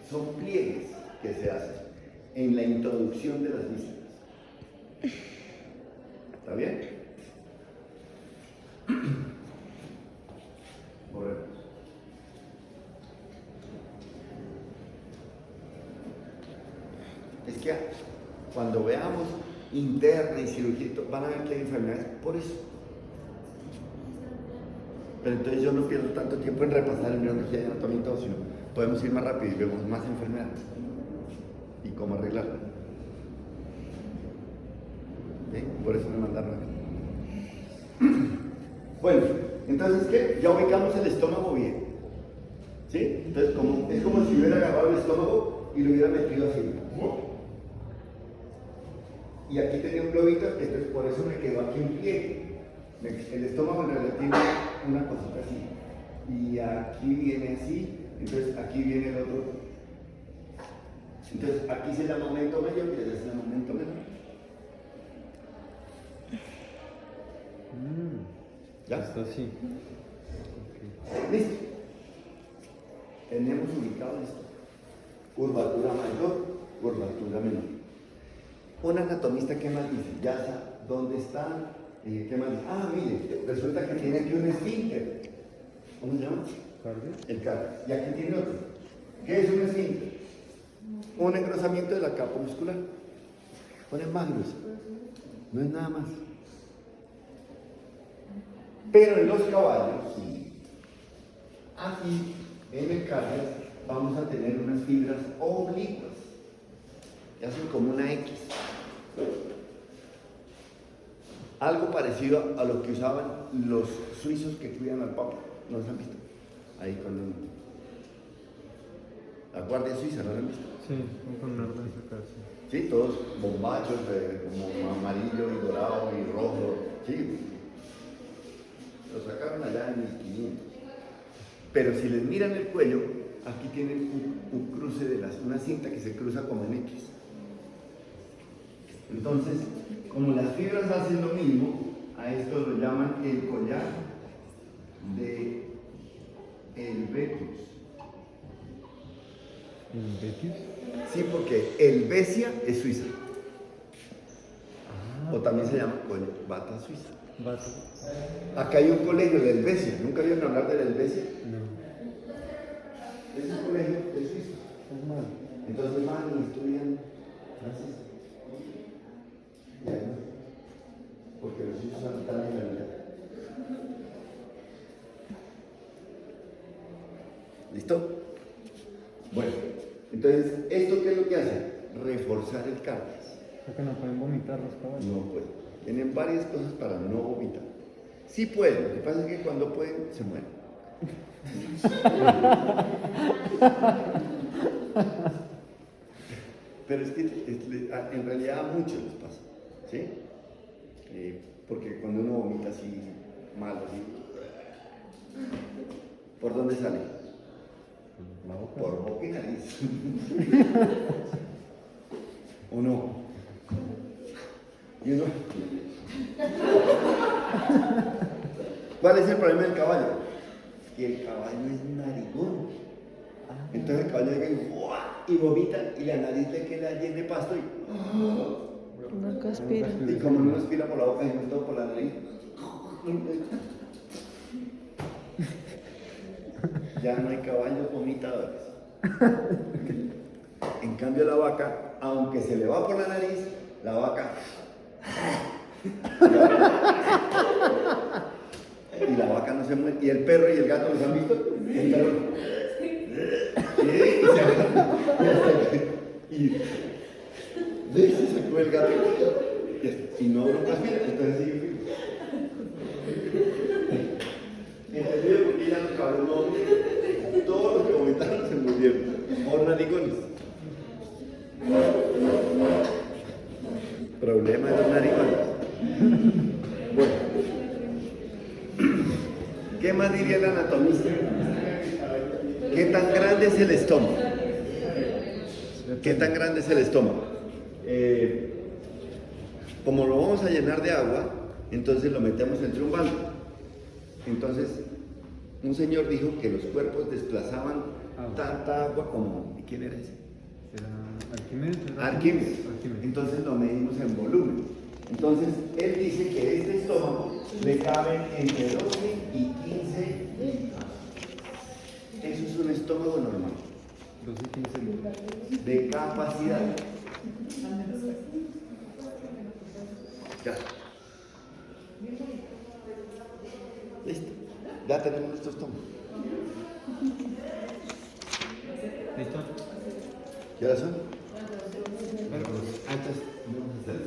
Son pliegues que se hacen en la introducción de las vísceras. ¿Está bien? Borremos. Es que cuando veamos interna y cirugía, van a ver que hay enfermedades por eso. Pero entonces yo no pierdo tanto tiempo en repasar embriología y anatomía y todo, sino podemos ir más rápido y vemos más enfermedades y cómo arreglarlas. ¿Sí? Por eso me mandaron acá. Bueno, entonces, ¿qué? Ya ubicamos el estómago bien. ¿Sí? Entonces, es como si hubiera agarrado el estómago y lo hubiera metido así. Y aquí tenía un globito, entonces por eso me quedó aquí un pliegue. El estómago en realidad tiene una cosita así. Y aquí viene así, entonces aquí viene el otro. Entonces aquí se llama aumento mayor y allá se llama aumento menor. ¿Ya? Está así. Listo. Tenemos ubicado esto. Curvatura mayor, curvatura menor. Un anatomista, ¿qué más dice? Ya sabe dónde está. ¿Qué más dice? Ah, mire, resulta que tiene aquí un esfínter. ¿Cómo se llama? ¿Cardio? El cardio. Y aquí tiene otro. ¿Qué es un esfínter? Un engrosamiento de la capa muscular. Pone más gruesa. No es nada más. Pero en los caballos, sí. Aquí, en el cardio, vamos a tener unas fibras oblicuas. Que hacen como una X. Algo parecido a lo que usaban los suizos que cuidan al papa. ¿No los han visto? Ahí cuando... La guardia suiza, ¿no la han visto? Sí, como con una arma acá, sí. Sí, todos bombachos, como amarillo y dorado y rojo. Sí. Lo sacaron allá en 1500. Pero si les miran el cuello, aquí tienen un cruce de una cinta que se cruza como en X. Entonces, como las fibras hacen lo mismo, a esto lo llaman el collar de Helvéticos. ¿Helvéticos? Sí, porque Helvecia es Suiza. O también se llama bata suiza. Bata. Acá hay un colegio de Helvecia. ¿Nunca oyeron hablar de la Helvecia? No. Es un colegio de Suiza. Es malo. Entonces van y estudian francés. Y ahí no. Porque los suizos son tan en la vida. ¿Listo? Bueno, entonces, ¿esto qué es lo que hace? Reforzar el cardio. Porque no pueden vomitar los caballos. No pueden. Tienen varias cosas para no vomitar. Sí pueden, lo que pasa es que cuando pueden, se mueren. Pero es que en realidad a muchos les pasa. ¿Sí? Porque cuando uno vomita así, mal, así, ¿por dónde sale? Por boca y nariz. ¿O no? ¿Y uno? ¿Cuál es el problema del caballo? Que el caballo es narigón. Entonces el caballo llega y vomita y la nariz le queda llena de pasto No respira. y como no respira por la boca, sino todo por la nariz. Ya no hay caballos vomitadores. En cambio la vaca, aunque se le va por la nariz, la vaca y la vaca no se muere. Y el perro y el gato, ¿los han visto? El perro y se agarra y se sacó el gato y no respira, entonces sigue firme. ¿Entendido? Porque ya los caballos no vomitan. Todos los que vomitaron se murieron por narigones. Problema de los narigones. Bueno, ¿qué más diría el anatomista? ¿Qué tan grande es el estómago? ¿Qué tan grande es el estómago? Como lo vamos a llenar de agua, entonces lo metemos entre un balde. Entonces, un señor dijo que los cuerpos desplazaban tanta agua como... ¿Quién era ese? ¿Será Arquímedes? Arquímedes. Entonces lo medimos en volumen. Entonces, él dice que este estómago le caben entre 12 y 15 litros. Eso es un estómago normal. 12 y 15 litros. De capacidad. Ya. Listo. Ya tenemos nuestro estómago. ¿Listo? ¿Qué hora son? Bueno, pues, Antes, vamos a hacer.